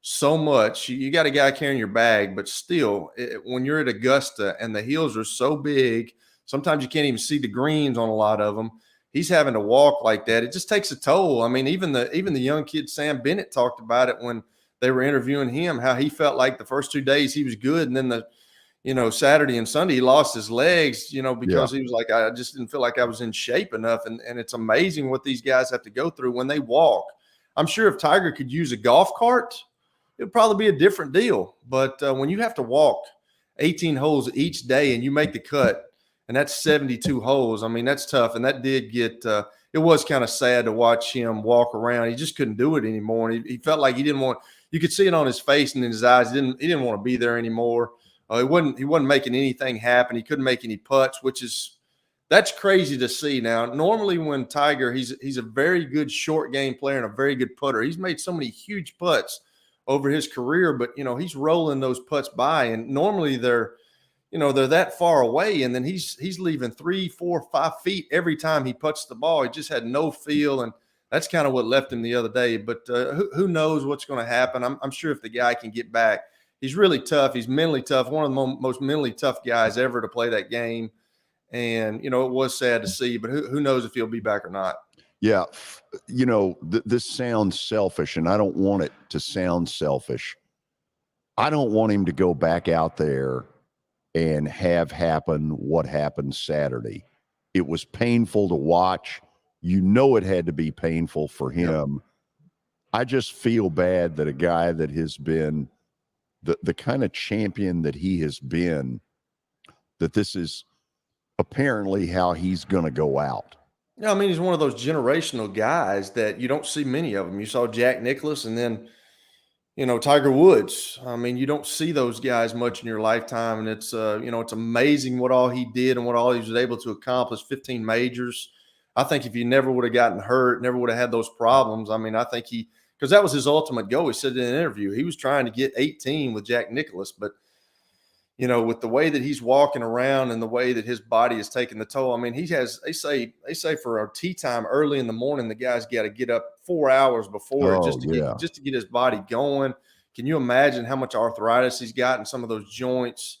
so much, you got a guy carrying your bag. But still, when you're at Augusta and the hills are so big, sometimes you can't even see the greens on a lot of them. He's having to walk like that. It just takes a toll. I mean, even the young kid, Sam Bennett, talked about it when they were interviewing him, how he felt like the first 2 days he was good. And then Saturday and Sunday, he lost his legs, because Yeah. he was like, I just didn't feel like I was in shape enough. And it's amazing what these guys have to go through when they walk. I'm sure if Tiger could use a golf cart, it'd probably be a different deal. But when you have to walk 18 holes each day and you make the cut, and that's 72 holes, I mean, that's tough. And that did get it was kind of sad to watch him walk around. He just couldn't do it anymore. And he felt like he didn't want – you could see it on his face and in his eyes. He didn't want to be there anymore. He wasn't making anything happen. He couldn't make any putts, that's crazy to see. Now, normally when Tiger, he's a very good short game player and a very good putter. He's made so many huge putts over his career, but he's rolling those putts by, and normally they're that far away, and then he's leaving 3, 4, 5 feet every time he putts the ball. He just had no feel, and that's kind of what left him the other day. But who knows what's going to happen? I'm sure if the guy can get back. He's really tough. He's mentally tough. One of the most mentally tough guys ever to play that game. And, it was sad to see, but who knows if he'll be back or not. Yeah. This sounds selfish, and I don't want it to sound selfish. I don't want him to go back out there and have happen what happened Saturday. It was painful to watch. It had to be painful for him. Yep. I just feel bad that a guy that has been the kind of champion that he has been, that this is apparently how he's going to go out. Yeah, I mean, he's one of those generational guys that you don't see many of them. You saw Jack Nicklaus and then, Tiger Woods. I mean, you don't see those guys much in your lifetime. And it's, it's amazing what all he did and what all he was able to accomplish, 15 majors. I think if he never would have gotten hurt, never would have had those problems, I mean, I think because that was his ultimate goal. He said in an interview, he was trying to get 18 with Jack Nicklaus, but with the way that he's walking around and the way that his body is taking the toll, I mean, they say for a tee time early in the morning, the guy's got to get up 4 hours before just to get his body going. Can you imagine how much arthritis he's got in some of those joints?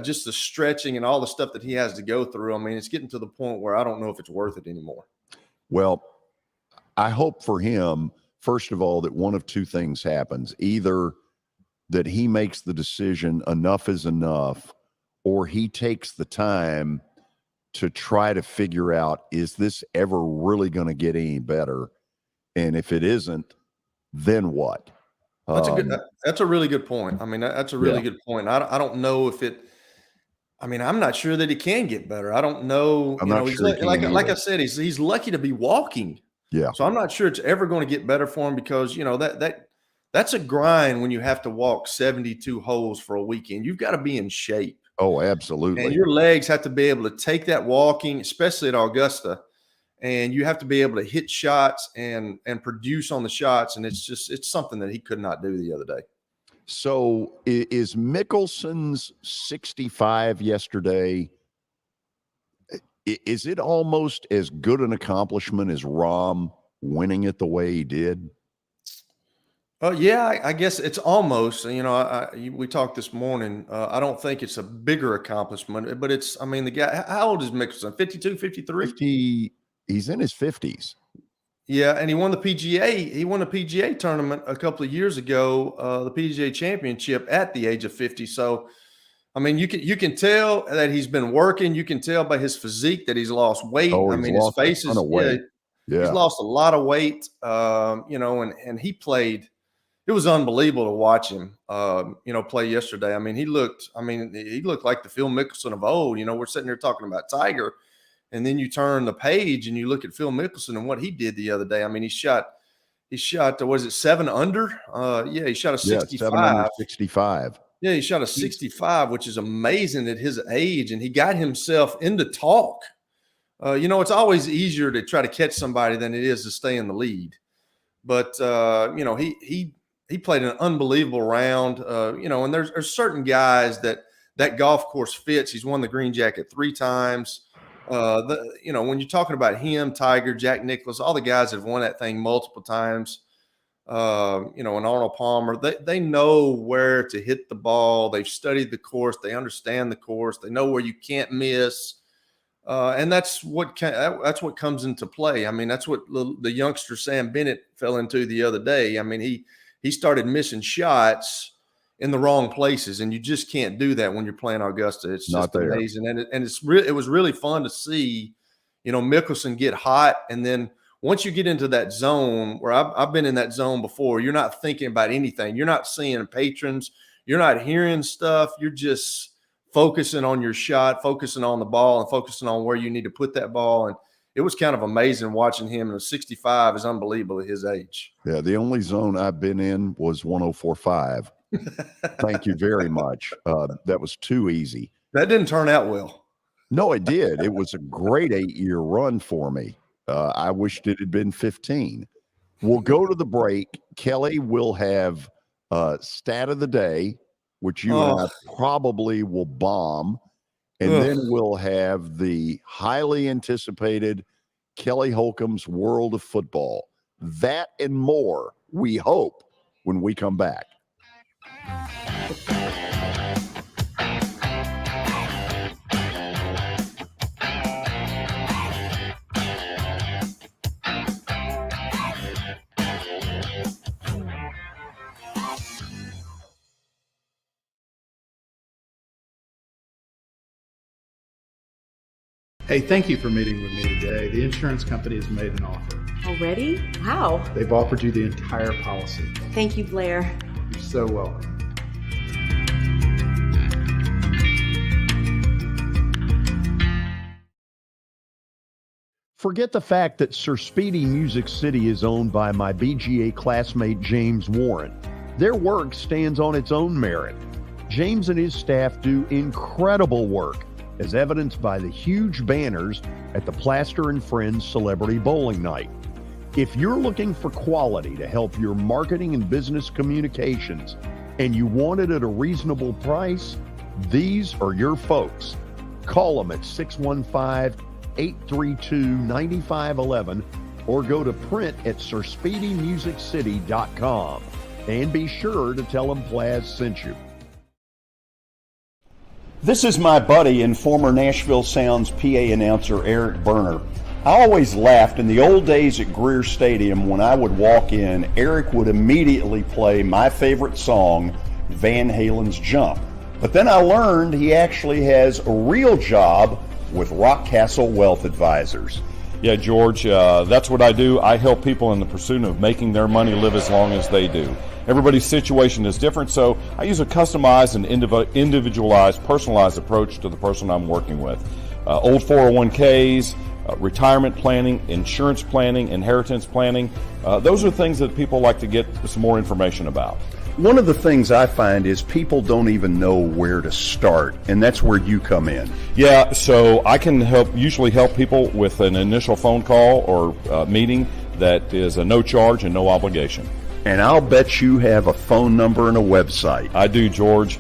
Just the stretching and all the stuff that he has to go through. I mean, it's getting to the point where I don't know if it's worth it anymore. Well, I hope for him, first of all, that one of two things happens. Either that he makes the decision enough is enough, or he takes the time to try to figure out, is this ever really going to get any better? And if it isn't, then what? That's a really good point. I mean, that's a really good point. I don't know if I'm not sure that he can get better. I don't know. I'm not sure like I said, he's lucky to be walking. Yeah. So I'm not sure it's ever going to get better for him because, that's a grind when you have to walk 72 holes for a weekend. You've got to be in shape. Oh, absolutely. And your legs have to be able to take that walking, especially at Augusta. And you have to be able to hit shots and produce on the shots. And it's something that he could not do the other day. So is Mickelson's 65 yesterday, is it almost as good an accomplishment as Rahm winning it the way he did? Yeah, I guess it's almost, we talked this morning. I don't think it's a bigger accomplishment, but the guy, how old is Mickelson? 52, 53? 50, he's in his 50s. Yeah, and he won the PGA. He won a PGA tournament a couple of years ago, the PGA Championship at the age of 50. So, you can tell that he's been working. You can tell by his physique that he's lost weight. His face is he's lost a lot of weight. And he played. It was unbelievable to watch him, play yesterday. He looked like the Phil Mickelson of old. We're sitting here talking about Tiger, and then you turn the page and you look at Phil Mickelson and what he did the other day. He shot, was it 7 under? He shot a 65. 7 under 65. Yeah, he shot a 65, which is amazing at his age, and he got himself into talk. It's always easier to try to catch somebody than it is to stay in the lead. But, he played an unbelievable round, and there's certain guys that golf course fits. He's won the green jacket 3 times. When you're talking about him, Tiger, Jack Nicklaus, all the guys that have won that thing multiple times, and Arnold Palmer, they know where to hit the ball. They've studied the course. They understand the course. They know where you can't miss. And that's what comes into play. That's what the youngster Sam Bennett fell into the other day. He started missing shots, in the wrong places, and you just can't do that when you're playing Augusta. It's Not just there. amazing, and it was really fun to see, Mickelson get hot, and then once you get into that zone where I've been in that zone before, you're not thinking about anything. You're not seeing patrons. You're not hearing stuff. You're just focusing on your shot, focusing on the ball, and focusing on where you need to put that ball. And it was kind of amazing watching him. And 65 is unbelievable at his age. Yeah, the only zone I've been in was 104.5. Thank you very much. That was too easy. That didn't turn out well. No, it did. It was a great 8-year run for me. I wished it had been 15. We'll go to the break. Kelly will have stat of the day, which you and I probably will bomb. And then we'll have the highly anticipated Kelly Holcomb's World of Football. That and more, we hope, when we come back. Hey, thank you for meeting with me today. The insurance company has made an offer. Already? Wow. They've offered you the entire policy. Thank you, Blair. You're so welcome. Forget the fact that Sir Speedy Music City is owned by my BGA classmate James Warren. Their work stands on its own merit. James and his staff do incredible work, as evidenced by the huge banners at the Plaster and Friends Celebrity Bowling Night. If you're looking for quality to help your marketing and business communications, and you want it at a reasonable price, these are your folks. Call them at 615-832-9511 or go to print at sirspeedymusiccity.com. And be sure to tell them Plaz sent you. This is my buddy and former Nashville Sounds PA announcer Eric Berner. I always laughed in the old days at Greer Stadium when I would walk in, Eric would immediately play my favorite song, Van Halen's Jump. But then I learned he actually has a real job with Rockcastle Wealth Advisors. Yeah, George, that's what I do. I help people in the pursuit of making their money live as long as they do. Everybody's situation is different, so I use a customized and individualized, personalized approach to the person I'm working with. Old 401ks, retirement planning, insurance planning, inheritance planning. Those are things that people like to get some more information about. One of the things I find is people don't even know where to start, and that's where you come in. Yeah, so I can usually help people with an initial phone call or meeting that is a no charge and no obligation. And I'll bet you have a phone number and a website. I do, George.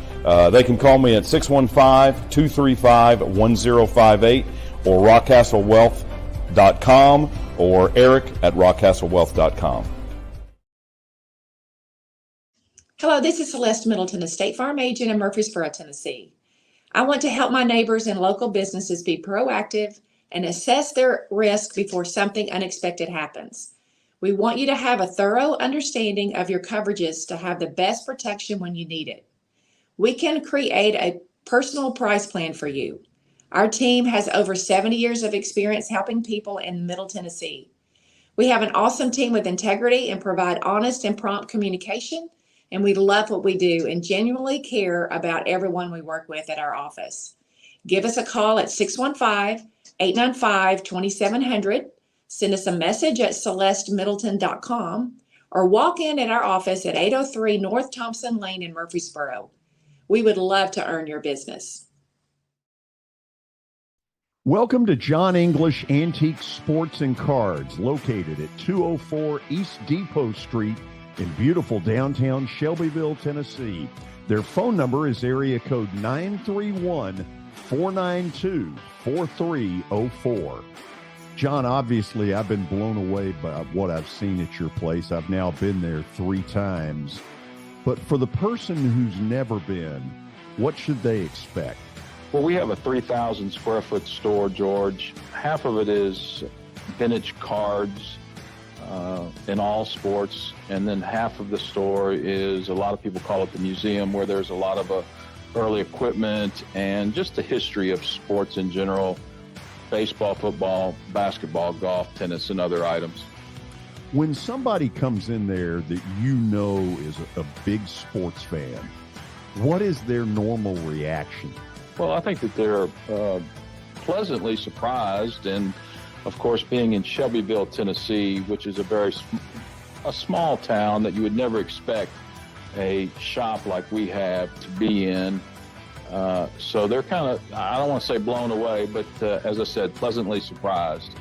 They can call me at 615-235-1058 or rockcastlewealth.com or Eric at rockcastlewealth.com. Hello, this is Celeste Middleton, a State Farm agent in Murfreesboro, Tennessee. I want to help my neighbors and local businesses be proactive and assess their risk before something unexpected happens. We want you to have a thorough understanding of your coverages to have the best protection when you need it. We can create a personal price plan for you. Our team has over 70 years of experience helping people in Middle Tennessee. We have an awesome team with integrity and provide honest and prompt communication, and we love what we do and genuinely care about everyone we work with at our office. Give us a call at 615-895-2700. Send us a message at celestemiddleton.com or walk in at our office at 803 North Thompson Lane in Murfreesboro. We would love to earn your business. Welcome to John English Antique Sports and Cards, located at 204 East Depot Street in beautiful downtown Shelbyville, Tennessee. Their phone number is area code 931-492-4304. John, obviously, I've been blown away by what I've seen at your place. I've now been there 3 times. But for the person who's never been, what should they expect? Well, we have a 3,000 square foot store, George. Half of it is vintage cards, in all sports. And then half of the store is, a lot of people call it the museum, where there's a lot of early equipment and just the history of sports in general: baseball, football, basketball, golf, tennis, and other items. When somebody comes in there that you know is a big sports fan, what is their normal reaction? Well, I think that they're pleasantly surprised. And of course, being in Shelbyville, Tennessee, which is a small town that you would never expect a shop like we have to be in. So they're kind of, I don't want to say blown away, but as I said, pleasantly surprised.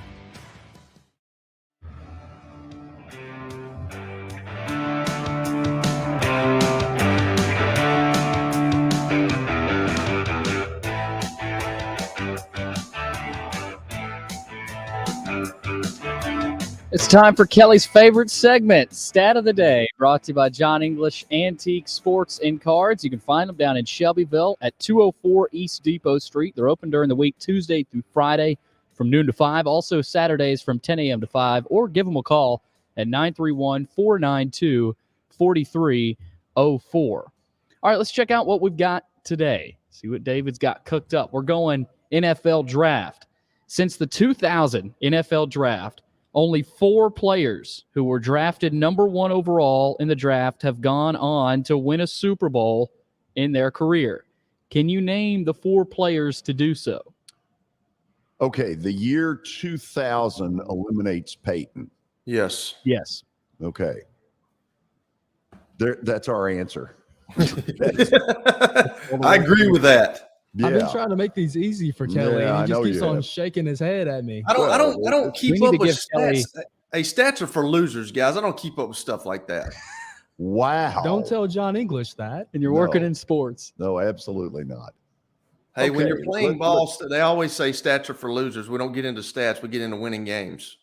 It's time for Kelly's favorite segment, Stat of the Day, brought to you by John English Antique Sports and Cards. You can find them down in Shelbyville at 204 East Depot Street. They're open during the week, Tuesday through Friday from noon to 5. Also Saturdays from 10 a.m. to 5. Or give them a call at 931-492-4304. All right, let's check out what we've got today. See what David's got cooked up. We're going NFL Draft. Since the 2000 NFL Draft, only 4 players who were drafted number 1 overall in the draft have gone on to win a Super Bowl in their career. Can you name the 4 players to do so? Okay, the year 2000 eliminates Peyton. Yes. Yes. Okay. That's our answer. I agree with that. I've been trying to make these easy for Kelly, and he just keeps on shaking his head at me. I don't keep up with stats. Hey, stats are for losers, guys. I don't keep up with stuff like that. Wow. Don't tell John English that. And you're working in sports. No, absolutely not. Hey, when you're playing ball, they always say stats are for losers. We don't get into stats. We get into winning games.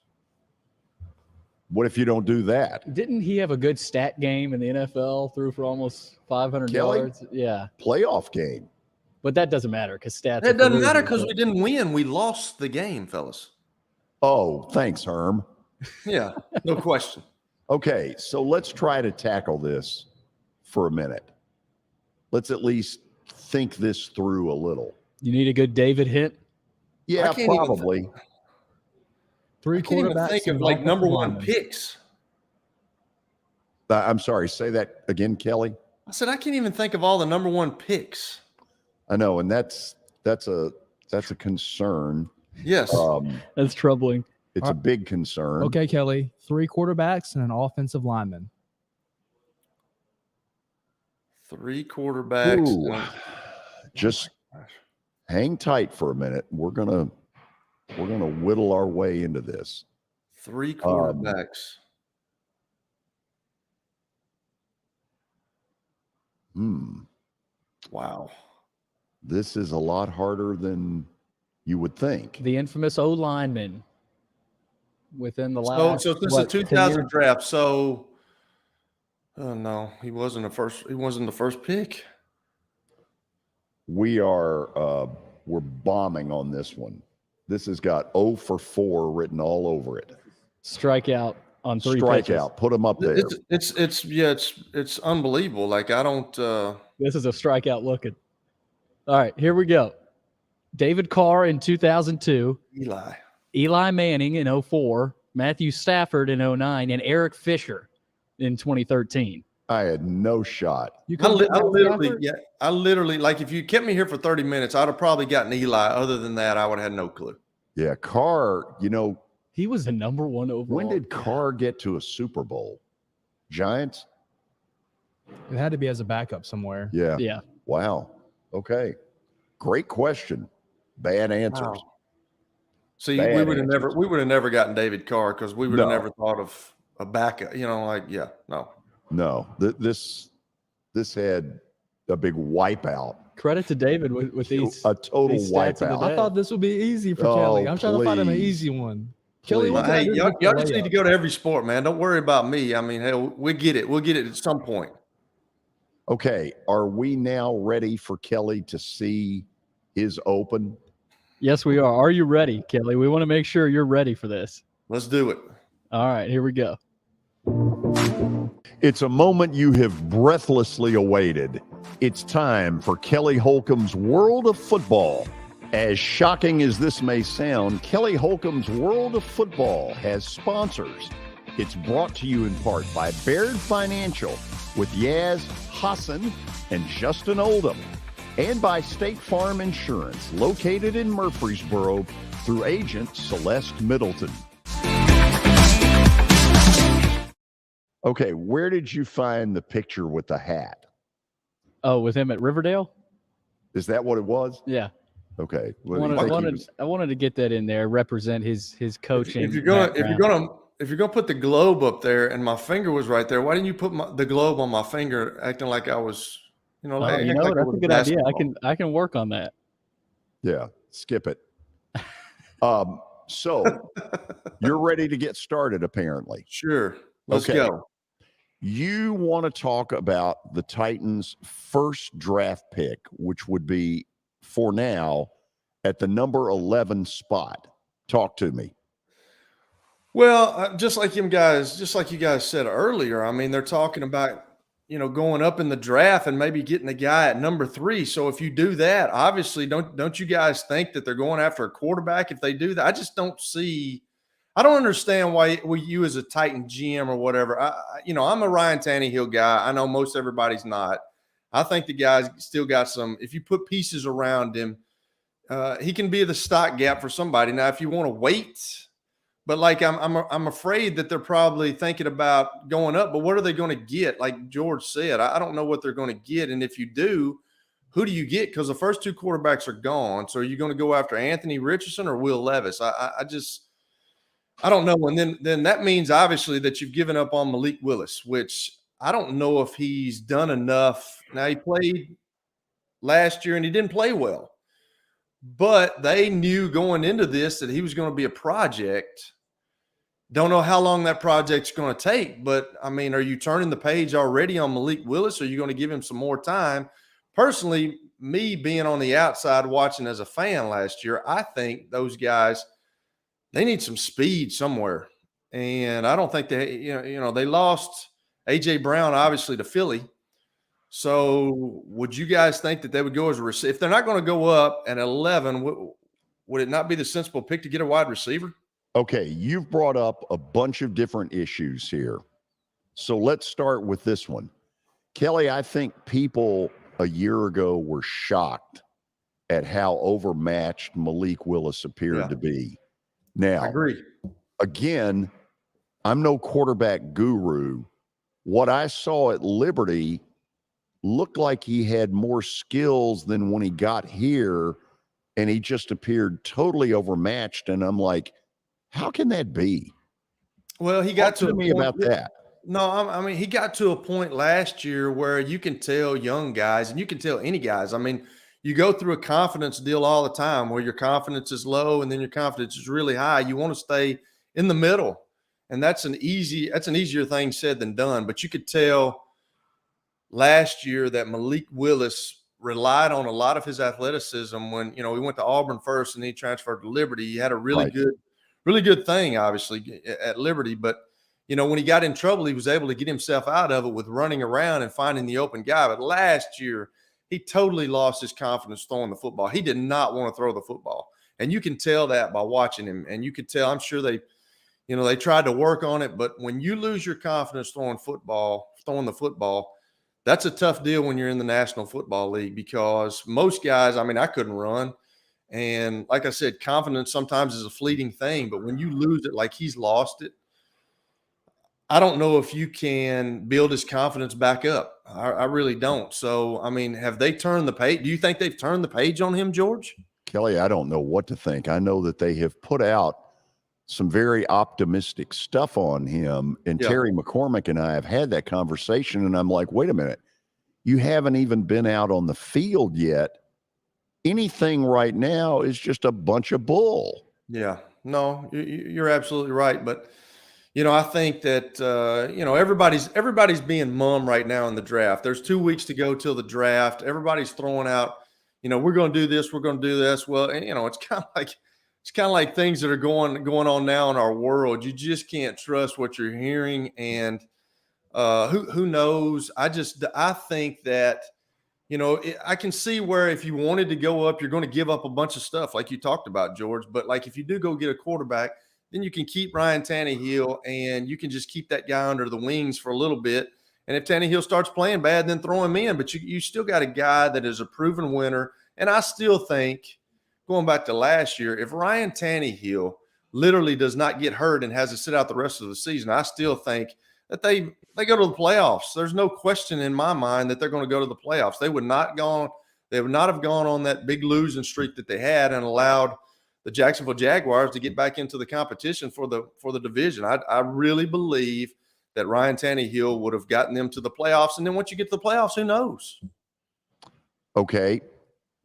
What if you don't do that? Didn't he have a good stat game in the NFL? Threw for almost 500 yards. Yeah. Playoff game. But that doesn't matter because stats. It doesn't matter because we didn't win. We lost the game, fellas. Oh, thanks, Herm. Yeah, no question. Okay, so let's try to tackle this for a minute. Let's at least think this through a little. You need a good David hint? Yeah, probably. 3 I can't even think of like number 1 picks. I'm sorry, say that again, Kelly. I said I can't even think of all the number 1 picks. I know, and that's a concern. Yes, that's troubling. It's a big concern. Okay, Kelly, 3 quarterbacks and an offensive lineman. 3 quarterbacks. Ooh. Just hang tight for a minute. We're gonna whittle our way into this. 3 quarterbacks. Wow. This is a lot harder than you would think. The infamous O lineman within the last. So since the 2000 draft. So, no, he wasn't the first. He wasn't the first pick. We're bombing on this one. This has got 0 for 4 written all over it. Strikeout on 3 Strikeout. pitches. Put them up there. It's unbelievable. Like I don't. This is a strikeout looking. All right, here we go. David Carr in 2002. Eli Manning in 2004. Matthew Stafford in 2009. And Eric Fisher in 2013. I had no shot. I literally, like if you kept me here for 30 minutes, I'd have probably gotten Eli. Other than that, I would have had no clue. Yeah, Carr, he was the number 1 overall. When did Carr get to a Super Bowl? Giants? It had to be as a backup somewhere. Yeah. Yeah. Wow. Okay. Great question. Bad answers. Wow. See, we would have never gotten David Carr because we would have never thought of a backup. No. This had a big wipeout. Credit to David with these. A total these stats of the wipeout. day. I thought this would be easy for Kelly. I'm trying to find him an easy one. Kelly, hey, y'all just need to go to every sport, man. Don't worry about me. I mean, hell, we get it. We'll get it at some point. Okay, are we now ready for Kelly to see his open? Yes, we are. Are you ready, Kelly? We want to make sure you're ready for this. Let's do it. All right, here we go. It's a moment you have breathlessly awaited. It's time for Kelly Holcomb's World of Football. As shocking as this may sound, Kelly Holcomb's World of Football has sponsors. It's brought to you in part by Baird Financial with Yaz Hassan and Justin Oldham, and by State Farm Insurance, located in Murfreesboro through agent Celeste Middleton. Okay, where did you find the picture with the hat? Oh, with him at Riverdale? Is that what it was? Yeah. Okay. I wanted to get that in there, represent his coaching. If you're gonna put the globe up there, and my finger was right there, why didn't you put the globe on my finger, acting like I was, that's a good idea. I can work on that. Yeah, skip it. So you're ready to get started, apparently. Sure. Let's go. You want to talk about the Titans' first draft pick, which would be, for now, at the number 11 spot. Talk to me. Well, just like you guys said earlier, I mean, they're talking about, going up in the draft and maybe getting a guy at number 3. So if you do that, obviously, don't you guys think that they're going after a quarterback if they do that? I just don't see. I don't understand why you as a Titan GM or whatever. I'm a Ryan Tannehill guy. I know most everybody's not. I think the guy's still got some. If you put pieces around him, he can be the stopgap for somebody. Now, if you want to wait, but like I'm afraid that they're probably thinking about going up. But what are they going to get? Like George said, I don't know what they're going to get. And if you do, who do you get? Because the first 2 quarterbacks are gone. So are you going to go after Anthony Richardson or Will Levis? I don't know. And then that means obviously that you've given up on Malik Willis, which I don't know if he's done enough. Now, he played last year and he didn't play well, but they knew going into this that he was going to be a project. Don't know how long that project's going to take, but I mean, are you turning the page already on Malik Willis? Or are you going to give him some more time? Personally, me being on the outside watching as a fan last year, I think those guys, they need some speed somewhere. And I don't think they lost A.J. Brown, obviously, to Philly. So would you guys think that they would go as a receiver? If they're not going to go up at 11, would it not be the sensible pick to get a wide receiver? Okay, you've brought up a bunch of different issues here. So let's start with this one. Kelly, I think people a year ago were shocked at how overmatched Malik Willis appeared to be. Now, I agree. Again, I'm no quarterback guru. What I saw at Liberty looked like he had more skills than when he got here, and he just appeared totally overmatched. And I'm like, how can that be? Well, he got to me about that. No, I mean, he got to a point last year where you can tell young guys, and you can tell any guys. I mean, you go through a confidence deal all the time where your confidence is low and then your confidence is really high. You want to stay in the middle. And that's an easier thing said than done. But you could tell last year that Malik Willis relied on a lot of his athleticism when, he went to Auburn first and he transferred to Liberty. He had a really good thing, obviously, at Liberty. But, when he got in trouble, he was able to get himself out of it with running around and finding the open guy. But last year, he totally lost his confidence throwing the football. He did not want to throw the football. And you can tell that by watching him. And you could tell, I'm sure they tried to work on it. But when you lose your confidence throwing the football, that's a tough deal when you're in the National Football League, because most guys, I mean, I couldn't run. And like I said, confidence sometimes is a fleeting thing. But when you lose it like he's lost it, I don't know if you can build his confidence back up. I really don't. So, I mean, have they turned the page? Do you think they've turned the page on him, George? Kelly, I don't know what to think. I know that they have put out some very optimistic stuff on him. And Terry McCormick and I have had that conversation. And I'm like, wait a minute. You haven't even been out on the field yet. Anything right now is just a bunch of bull. Yeah. No, you're absolutely right. But I think that, everybody's being mum right now in the draft. There's 2 weeks to go till the draft. Everybody's throwing out, we're going to do this. We're going to do this. Well, it's kind of like it's kind of like things that are going on now in our world. You just can't trust what you're hearing, and who knows? I think that, I can see where if you wanted to go up, you're going to give up a bunch of stuff like you talked about, George. But like if you do go get a quarterback, then you can keep Ryan Tannehill and you can just keep that guy under the wings for a little bit. And if Tannehill starts playing bad, then throw him in. But you still got a guy that is a proven winner. And I still think, going back to last year, if Ryan Tannehill literally does not get hurt and has to sit out the rest of the season, I still think that they go to the playoffs. There's no question in my mind that they're going to go to the playoffs. They would not have gone on that big losing streak that they had and allowed the Jacksonville Jaguars to get back into the competition for the division. I really believe that Ryan Tannehill would have gotten them to the playoffs. And then once you get to the playoffs, who knows? Okay.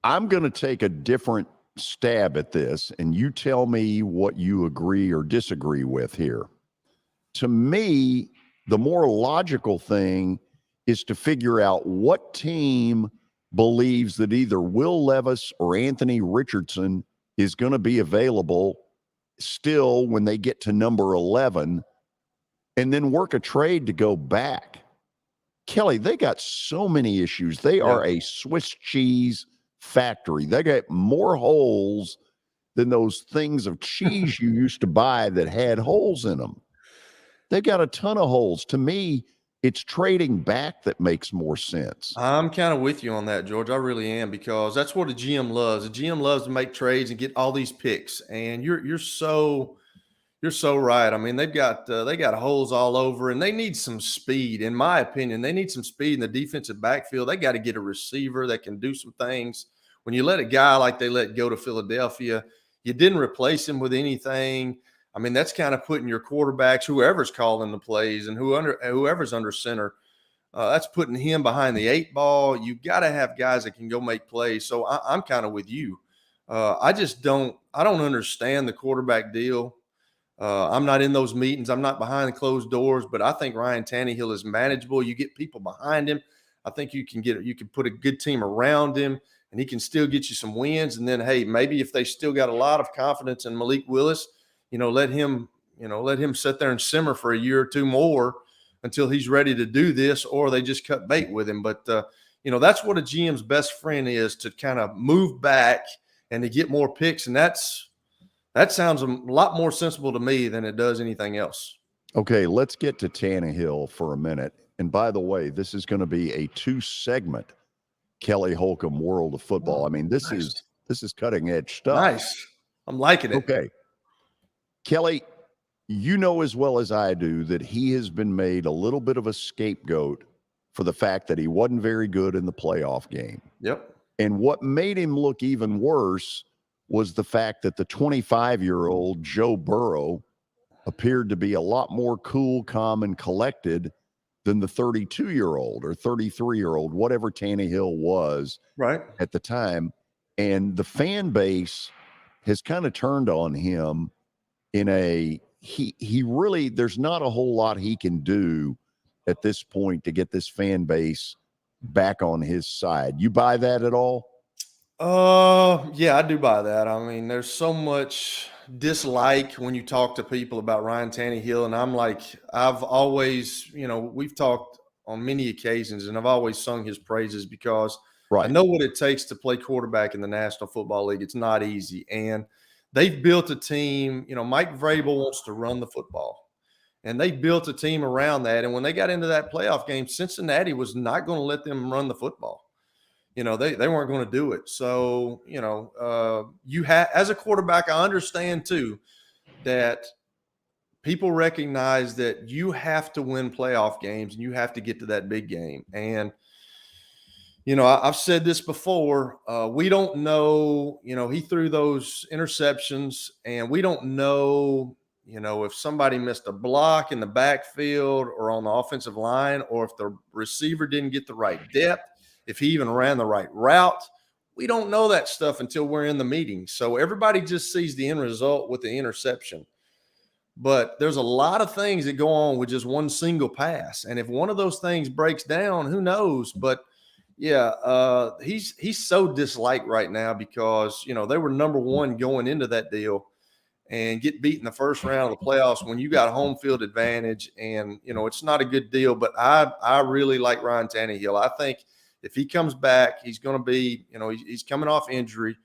I'm going to take a different stab at this, and you tell me what you agree or disagree with here. To me, the more logical thing is to figure out what team believes that either Will Levis or Anthony Richardson is going to be available still when they get to number 11, and then work a trade to go back. Kelly, they got so many issues. They are a Swiss cheese factory. They got more holes than those things of cheese you used to buy that had holes in them. They got a ton of holes. To me, it's trading back that makes more sense. I'm kind of with you on that, George. I really am, because that's what a GM loves. A GM loves to make trades and get all these picks. And you're so right. I mean, they got holes all over, and they need some speed. In my opinion, they need some speed in the defensive backfield. They got to get a receiver that can do some things. When you let a guy like they let go to Philadelphia, you didn't replace him with anything. I mean, that's kind of putting your quarterbacks, whoever's calling the plays and whoever's under center, that's putting him behind the 8 ball. You got to have guys that can go make plays. So I'm kind of with you. I don't understand the quarterback deal. I'm not in those meetings. I'm not behind the closed doors, but I think Ryan Tannehill is manageable. You get people behind him. I think you can put a good team around him, and he can still get you some wins. And then, hey, maybe if they still got a lot of confidence in Malik Willis, let him sit there and simmer for a year or two more until he's ready to do this, or they just cut bait with him. But, that's what a GM's best friend is, to kind of move back and to get more picks. And that sounds a lot more sensible to me than it does anything else. Okay, let's get to Tannehill for a minute. And by the way, this is going to be a 2-segment Kelly Holcomb World of Football. I mean, this is cutting edge stuff. Nice. I'm liking it. Okay. Kelly, you know as well as I do that he has been made a little bit of a scapegoat for the fact that he wasn't very good in the playoff game. Yep. And what made him look even worse was the fact that the 25-year-old Joe Burrow appeared to be a lot more cool, calm, and collected than the 32-year-old or 33-year-old, whatever Tannehill was at the time. And the fan base has kind of turned on him in he really, there's not a whole lot he can do at this point to get this fan base back on his side. You buy that at all? Yeah, I do buy that. I mean, there's so much dislike when you talk to people about Ryan Tannehill. And I'm like, I've always, we've talked on many occasions, and I've always sung his praises because I know what it takes to play quarterback in the National Football League. It's not easy. And they've built a team. Mike Vrabel wants to run the football, and they built a team around that. And when they got into that playoff game, Cincinnati was not going to let them run the football. They weren't going to do it. So, as a quarterback, I understand too that people recognize that you have to win playoff games and you have to get to that big game. And, I've said this before. We don't know, he threw those interceptions, and we don't know, if somebody missed a block in the backfield or on the offensive line, or if the receiver didn't get the right depth, if he even ran the right route. We don't know that stuff until we're in the meeting. So everybody just sees the end result with the interception. But there's a lot of things that go on with just one single pass. And if one of those things breaks down, who knows? But yeah, he's so disliked right now because, they were number one going into that deal. and get beat in the first round of the playoffs when you got home field advantage. And, it's not a good deal, but I really like Ryan Tannehill. I think if he comes back, he's going to be, he's coming off injury.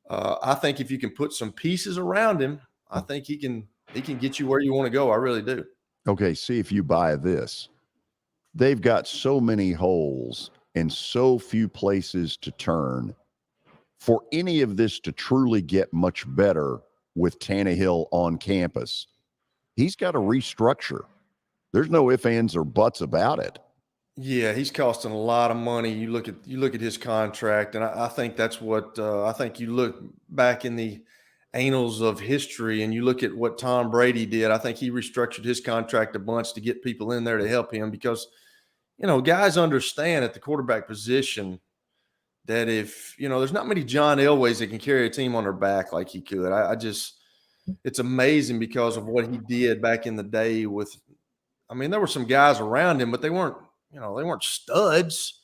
I think if you can put some pieces around him, I think he can get you where you want to go. I really do. Okay, see if you buy this. They've got so many holes and so few places to turn. For any of this to truly get much better with Tannehill on campus, he's got to restructure. There's no ifs, ands, or buts about it. Yeah, he's costing a lot of money. You look at his contract, and I think that's what I think. You look back in the annals of history, and you look at what Tom Brady did. I think he restructured his contract a bunch to get people in there to help him because, guys understand at the quarterback position that if there's not many John Elways that can carry a team on their back like he could. It's amazing because of what he did back in the day with. There were some guys around him, but they weren't. They weren't studs.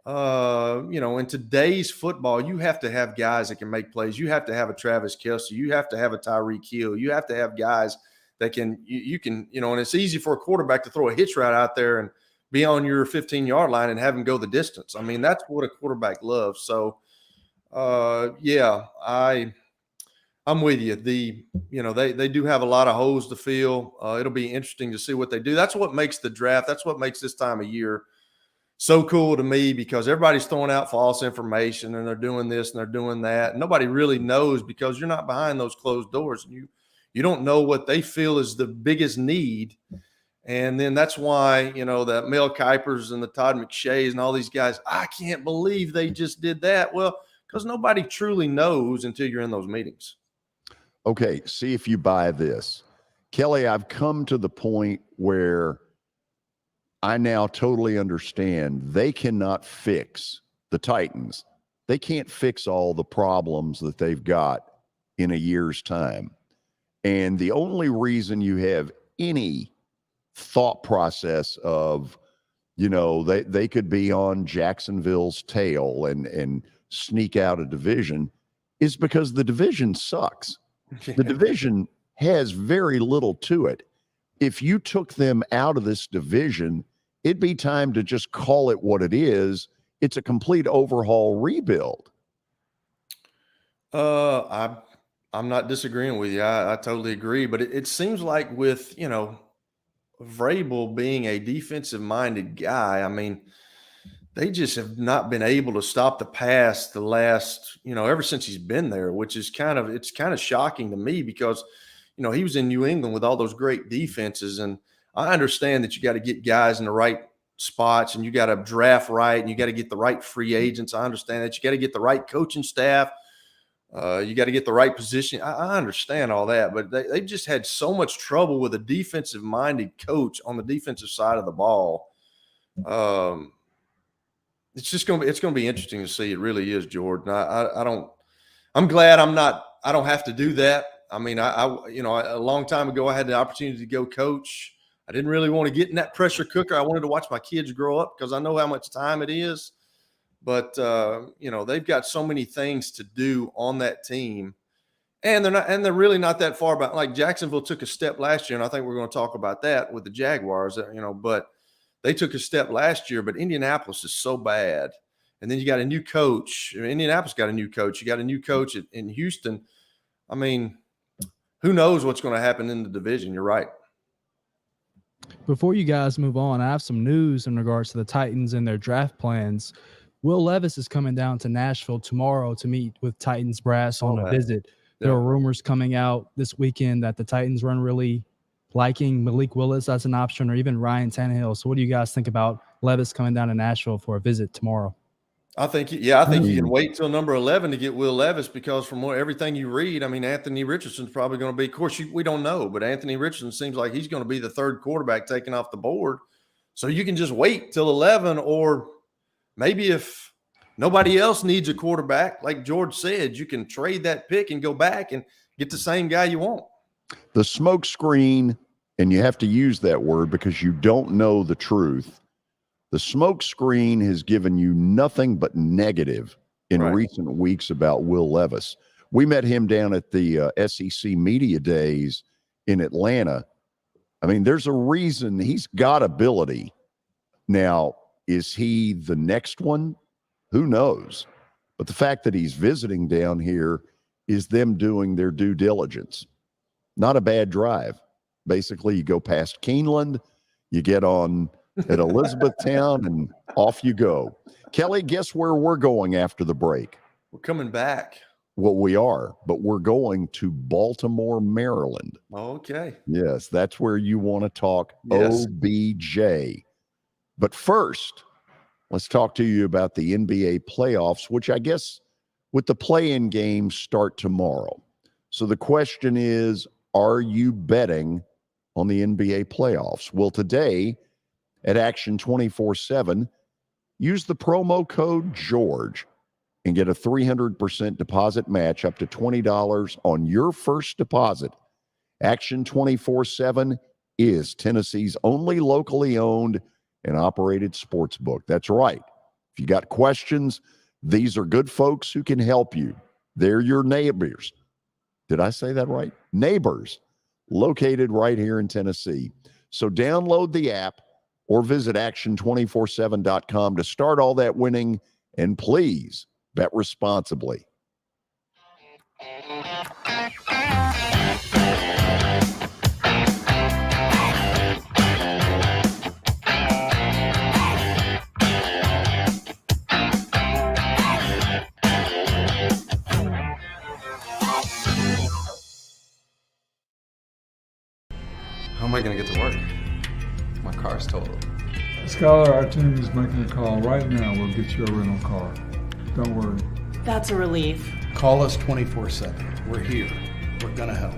In today's football, you have to have guys that can make plays. You have to have a Travis Kelce. You have to have a Tyreek Hill. You have to have guys that can, and it's easy for a quarterback to throw a hitch route out there and be on your 15-yard line and have him go the distance. That's what a quarterback loves. So, I'm with you. They do have a lot of holes to fill. It'll be interesting to see what they do. That's what makes the draft. That's what makes this time of year so cool to me because everybody's throwing out false information and they're doing this and they're doing that. Nobody really knows because you're not behind those closed doors. And you don't know what they feel is the biggest need. And then that's why, the Mel Kipers and the Todd McShays and all these guys, I can't believe they just did that. Well, because nobody truly knows until you're in those meetings. Okay, see if you buy this. Kelly, I've come to the point where I now totally understand they cannot fix the Titans. They can't fix all the problems that they've got in a year's time. And the only reason you have any thought process of, they could be on Jacksonville's tail and sneak out a division is because the division sucks. The division has very little to it. If you took them out of this division, it'd be time to just call it what it is. It's a complete overhaul rebuild. I'm not disagreeing with you. I totally agree. But it seems like with, Vrabel being a defensive-minded guy, they just have not been able to stop the pass the last, ever since he's been there, which is kind of shocking to me because, he was in New England with all those great defenses. And I understand that you got to get guys in the right spots and you got to draft right and you got to get the right free agents. I understand that you got to get the right coaching staff. You got to get the right position. I understand all that, but they just had so much trouble with a defensive-minded coach on the defensive side of the ball. It's going to be interesting to see. It really is, Jordan. I'm glad I don't have to do that. A long time ago, I had the opportunity to go coach. I didn't really want to get in that pressure cooker. I wanted to watch my kids grow up because I know how much time it is. But, they've got so many things to do on that team. And they're really not that far back. Like Jacksonville took a step last year, and I think we're going to talk about that with the Jaguars, but they took a step last year, but Indianapolis is so bad. And then you got a new coach. Indianapolis got a new coach. You got a new coach in Houston. Who knows what's going to happen in the division? You're right. Before you guys move on, I have some news in regards to the Titans and their draft plans. Will Levis is coming down to Nashville tomorrow to meet with Titans brass on a visit. There are rumors coming out this weekend that the Titans weren't really liking Malik Willis as an option or even Ryan Tannehill. So what do you guys think about Levis coming down to Nashville for a visit tomorrow? I think you can wait till number 11 to get Will Levis because from everything you read, Anthony Richardson's probably going to be, of course, we don't know, but Anthony Richardson seems like he's going to be the third quarterback taken off the board. So you can just wait till 11, or maybe if nobody else needs a quarterback, like George said, you can trade that pick and go back and get the same guy you want. The smoke screen, and you have to use that word because you don't know the truth. The smoke screen has given you nothing but negative in recent weeks about Will Levis. We met him down at the SEC Media Days in Atlanta. I mean, there's a reason he's got ability. Now, is he the next one? Who knows? But the fact that he's visiting down here is them doing their due diligence. Not a bad drive. Basically, you go past Keeneland, you get on at Elizabethtown, and off you go. Kelly, guess where we're going after the break? We're coming back. Well, we are, but we're going to Baltimore, Maryland. Okay. Yes, that's where you want to talk Yes. OBJ. But first, let's talk to you about the NBA playoffs, which I guess with the play-in games start tomorrow. So the question is, are you betting on the NBA playoffs? Well, today at Action 24/7, use the promo code GEORGE and get a 300% deposit match up to $20 on your first deposit. Action 24/7 is Tennessee's only locally owned and operated sports book. That's right. If you got questions, these are good folks who can help you. They're your neighbors. Did I say that right? Neighbors located right here in Tennessee. So download the app or visit action247.com to start all that winning, and please bet responsibly. How am I going to get to work? My car's totaled. Skylar, our team is making a call right now. We'll get you a rental car. Don't worry. That's a relief. Call us 24/7. We're here. We're going to help.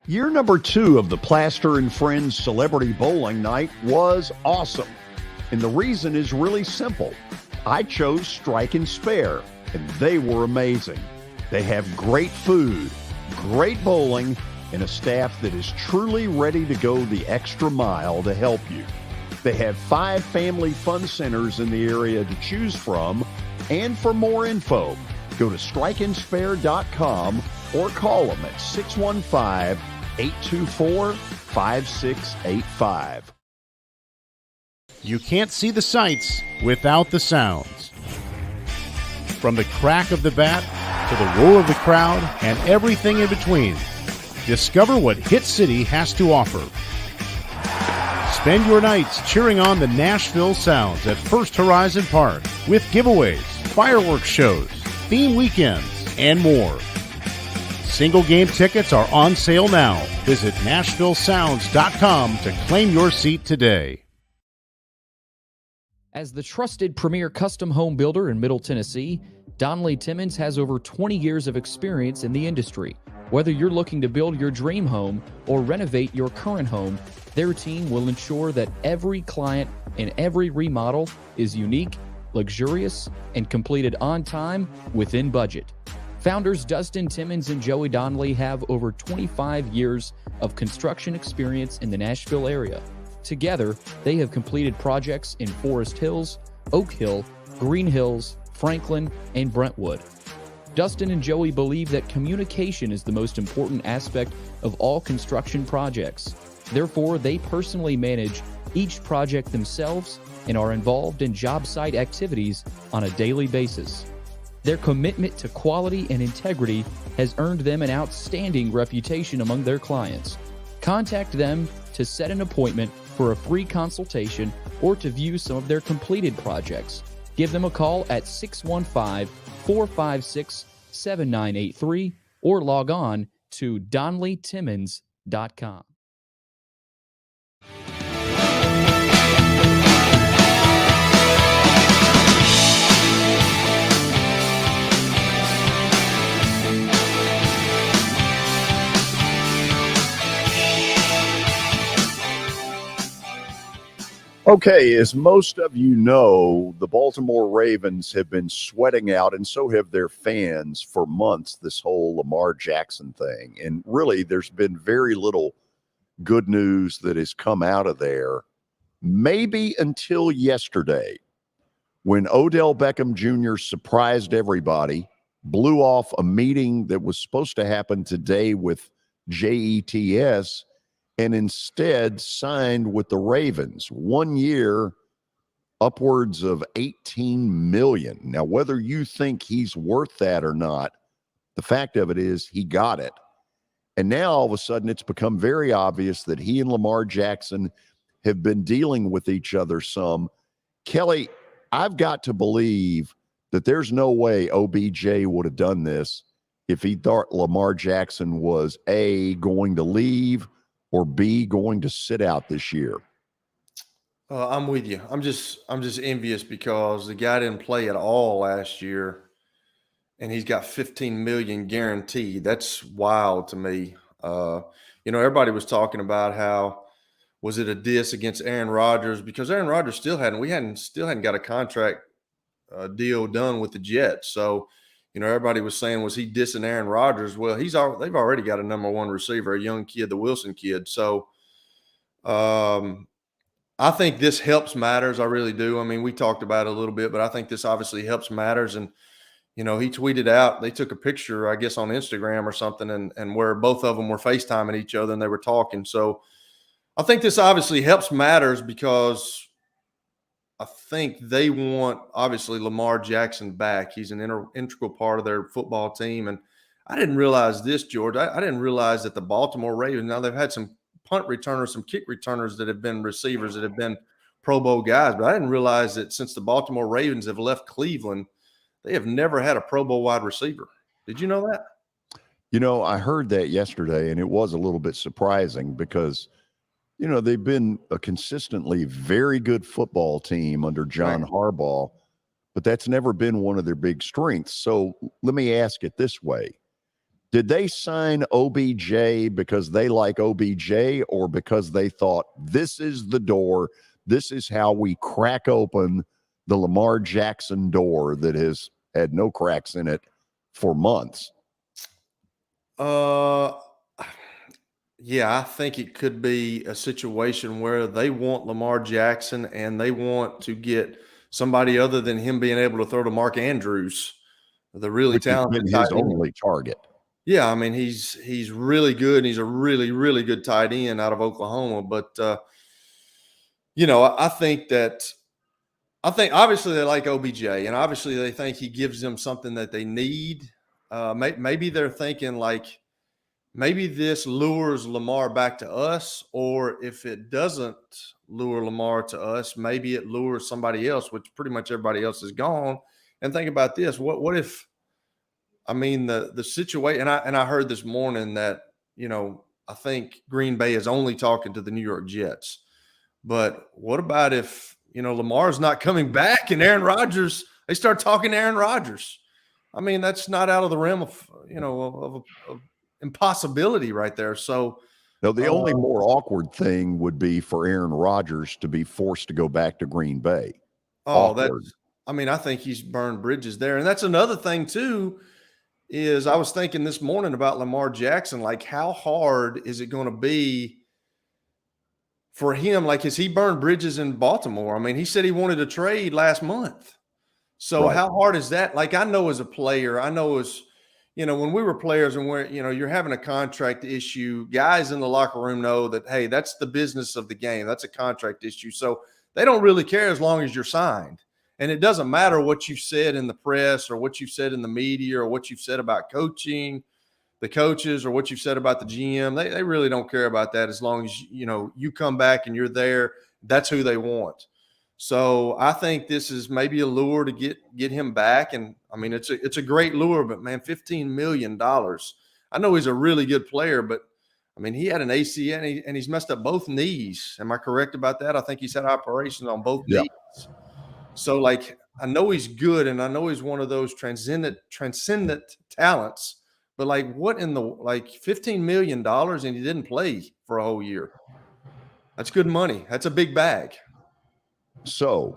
Year number 2 of the Plaster and Friends Celebrity Bowling Night was awesome. And the reason is really simple. I chose Strike and Spare, and they were amazing. They have great food, great bowling, and a staff that is truly ready to go the extra mile to help you. They have 5 family fun centers in the area to choose from. And for more info, go to strikeandspare.com or call them at 615-824-5685. You can't see the sights without the sounds. From the crack of the bat to the roar of the crowd and everything in between, discover what Hit City has to offer. Spend your nights cheering on the Nashville Sounds at First Horizon Park with giveaways, fireworks shows, theme weekends, and more. Single game tickets are on sale now. Visit NashvilleSounds.com to claim your seat today. As the trusted premier custom home builder in Middle Tennessee, Donnelly Timmons has over 20 years of experience in the industry. Whether you're looking to build your dream home or renovate your current home, their team will ensure that every client and every remodel is unique, luxurious, and completed on time within budget. Founders Dustin Timmons and Joey Donnelly have over 25 years of construction experience in the Nashville area. Together, they have completed projects in Forest Hills, Oak Hill, Green Hills, Franklin, and Brentwood. Dustin and Joey believe that communication is the most important aspect of all construction projects. Therefore, they personally manage each project themselves and are involved in job site activities on a daily basis. Their commitment to quality and integrity has earned them an outstanding reputation among their clients. Contact them to set an appointment for a free consultation or to view some of their completed projects. Give them a call at 615-456-7983 or log on to DonnellyTimmons.com. Okay, as most of you know, the Baltimore Ravens have been sweating out, and so have their fans, for months, this whole Lamar Jackson thing. And really, there's been very little good news that has come out of there, maybe until yesterday, when Odell Beckham Jr. surprised everybody, blew off a meeting that was supposed to happen today with JETS, and instead signed with the Ravens 1 year, upwards of $18 million. Now, whether you think he's worth that or not, the fact of it is he got it. And now all of a sudden it's become very obvious that he and Lamar Jackson have been dealing with each other some. Kelly, I've got to believe that there's no way OBJ would have done this if he thought Lamar Jackson was A, going to leave, or B, going to sit out this year. I'm with you. I'm just envious because the guy didn't play at all last year, and he's got $15 million guaranteed. That's wild to me. Everybody was talking about how was it a diss against Aaron Rodgers, because Aaron Rodgers still hadn't got a contract deal done with the Jets. So, everybody was saying, was he dissing Aaron Rodgers? Well, they've already got a number one receiver, a young kid, the Wilson kid. So, I think this helps matters. I really do. I mean, we talked about it a little bit, but I think this obviously helps matters. And, he tweeted out, they took a picture, I guess, on Instagram or something, and where both of them were FaceTiming each other and they were talking. So I think this obviously helps matters because I think they want, obviously, Lamar Jackson back. He's an integral part of their football team. And I didn't realize this, George. I didn't realize that the Baltimore Ravens, now they've had some punt returners, some kick returners that have been receivers that have been Pro Bowl guys, but I didn't realize that since the Baltimore Ravens have left Cleveland, they have never had a Pro Bowl wide receiver. Did you know that? I heard that yesterday, and it was a little bit surprising because, they've been a consistently very good football team under John Harbaugh, but that's never been one of their big strengths. So let me ask it this way. Did they sign OBJ because they like OBJ, or because they thought this is the door, this is how we crack open the Lamar Jackson door that has had no cracks in it for months? Yeah, I think it could be a situation where they want Lamar Jackson and they want to get somebody other than him being able to throw to Mark Andrews, the really talented his only target. Yeah, I mean, he's really good, and he's a really, really good tight end out of Oklahoma. But, I think obviously they like OBJ, and obviously they think he gives them something that they need. Maybe they're thinking like maybe this lures Lamar back to us, or if it doesn't lure Lamar to us, maybe it lures somebody else, which pretty much everybody else is gone. And think about this. What if – I mean, the situation, and I heard this morning that, I think Green Bay is only talking to the New York Jets. But what about if, Lamar's not coming back and Aaron Rodgers, they start talking to Aaron Rodgers? I mean, that's not out of the realm of, of impossibility right there. So now the only more awkward thing would be for Aaron Rodgers to be forced to go back to Green Bay. I think he's burned bridges there. And that's another thing too, is I was thinking this morning about Lamar Jackson, like how hard is it going to be for him? Like, has he burned bridges in Baltimore? I mean, he said he wanted to trade last month. So how hard is that? Like, I know as a player, when we were players and you're having a contract issue, guys in the locker room know that, hey, that's the business of the game. That's a contract issue. So they don't really care as long as you're signed. And it doesn't matter what you've said in the press or what you've said in the media or what you've said about coaching, the coaches, or what you've said about the GM. They really don't care about that as long as, you come back and you're there. That's who they want. So I think this is maybe a lure to get him back. And, I mean, it's a great lure, but, man, $15 million. I know he's a really good player, but, I mean, he had an ACL and he's messed up both knees. Am I correct about that? I think he's had operations on both knees. So, like, I know he's good, and I know he's one of those transcendent talents. But, like, what in the – like, $15 million and he didn't play for a whole year. That's good money. That's a big bag. So,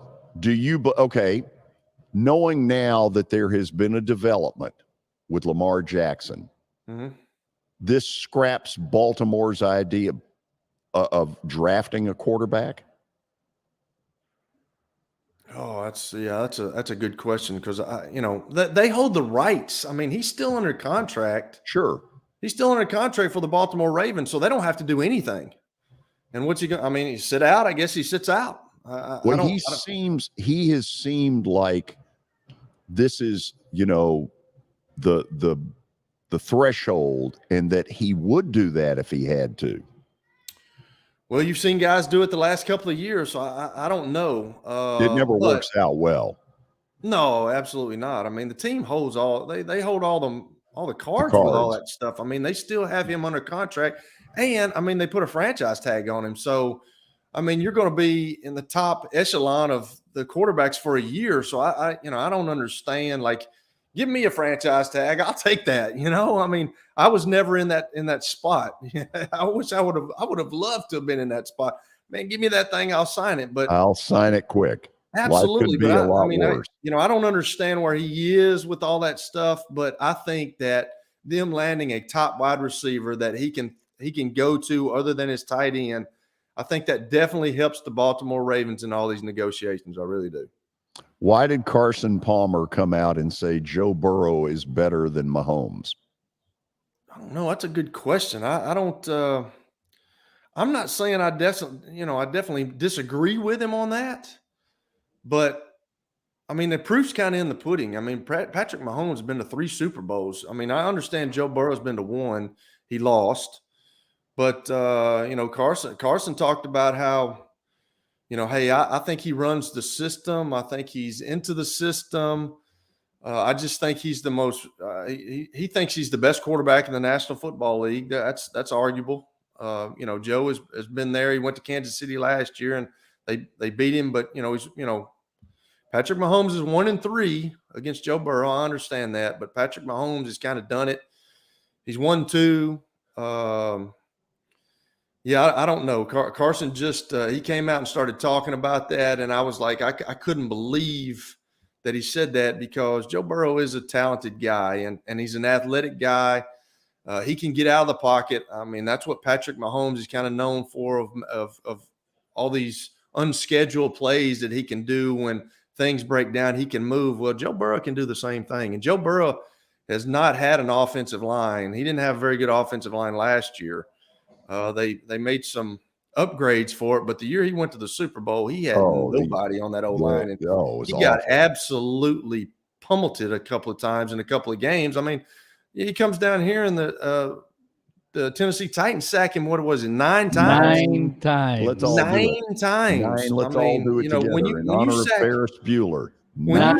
knowing now that there has been a development with Lamar Jackson, this scraps Baltimore's idea of drafting a quarterback? Oh, that's a good question because they hold the rights. I mean, he's still under contract. Sure. He's still under contract for the Baltimore Ravens, so they don't have to do anything. And what's he going? I mean, he sit out. I guess he sits out. He has seemed like this is the threshold, and that he would do that if he had to. Well, you've seen guys do it the last couple of years, so I don't know. It never works out well. No, absolutely not. I mean, the team holds they hold all the cards with all that stuff. I mean, they still have him under contract, and I mean, they put a franchise tag on him. So, I mean, you're going to be in the top echelon of the quarterbacks for a year. So I don't understand. Like, give me a franchise tag. I'll take that. I mean, I was never in that spot. I wish I would have loved to have been in that spot. Man, give me that thing. I'll sign it. But I'll sign it quick. Absolutely. Life could be a lot worse. I don't understand where he is with all that stuff, but I think that them landing a top wide receiver that he can go to other than his tight end, I think that definitely helps the Baltimore Ravens in all these negotiations. I really do. Why did Carson Palmer come out and say Joe Burrow is better than Mahomes? I don't know. That's a good question. I don't. I'm not saying I definitely disagree with him on that, but I mean the proof's kind of in the pudding. I mean Patrick Mahomes has been to 3 Super Bowls. I mean I understand Joe Burrow's been to 1. He lost, but Carson talked about how. Hey, I think he runs the system. I think he's into the system. I just think he's the most. He thinks he's the best quarterback in the National Football League. That's arguable. Joe has been there. He went to Kansas City last year, and they beat him. But Patrick Mahomes is 1-3 against Joe Burrow. I understand that, but Patrick Mahomes has kind of done it. He's 1-2. Yeah, I don't know. Carson just he came out and started talking about that, and I was like, I couldn't believe that he said that because Joe Burrow is a talented guy, and he's an athletic guy. He can get out of the pocket. I mean, that's what Patrick Mahomes is kind of known for of all these unscheduled plays that he can do when things break down. He can move. Well, Joe Burrow can do the same thing, and Joe Burrow has not had an offensive line. He didn't have a very good offensive line last year. They made some upgrades for it, but the year he went to the Super Bowl, he had nobody on that O-line. And he got absolutely pummeled a couple of times in a couple of games. I mean, he comes down here and the Tennessee Titans sack him, what was it, 9 times? 9 times. Let's all 9 do it. times. 9, let's all do it together in honor of Ferris Bueller. 9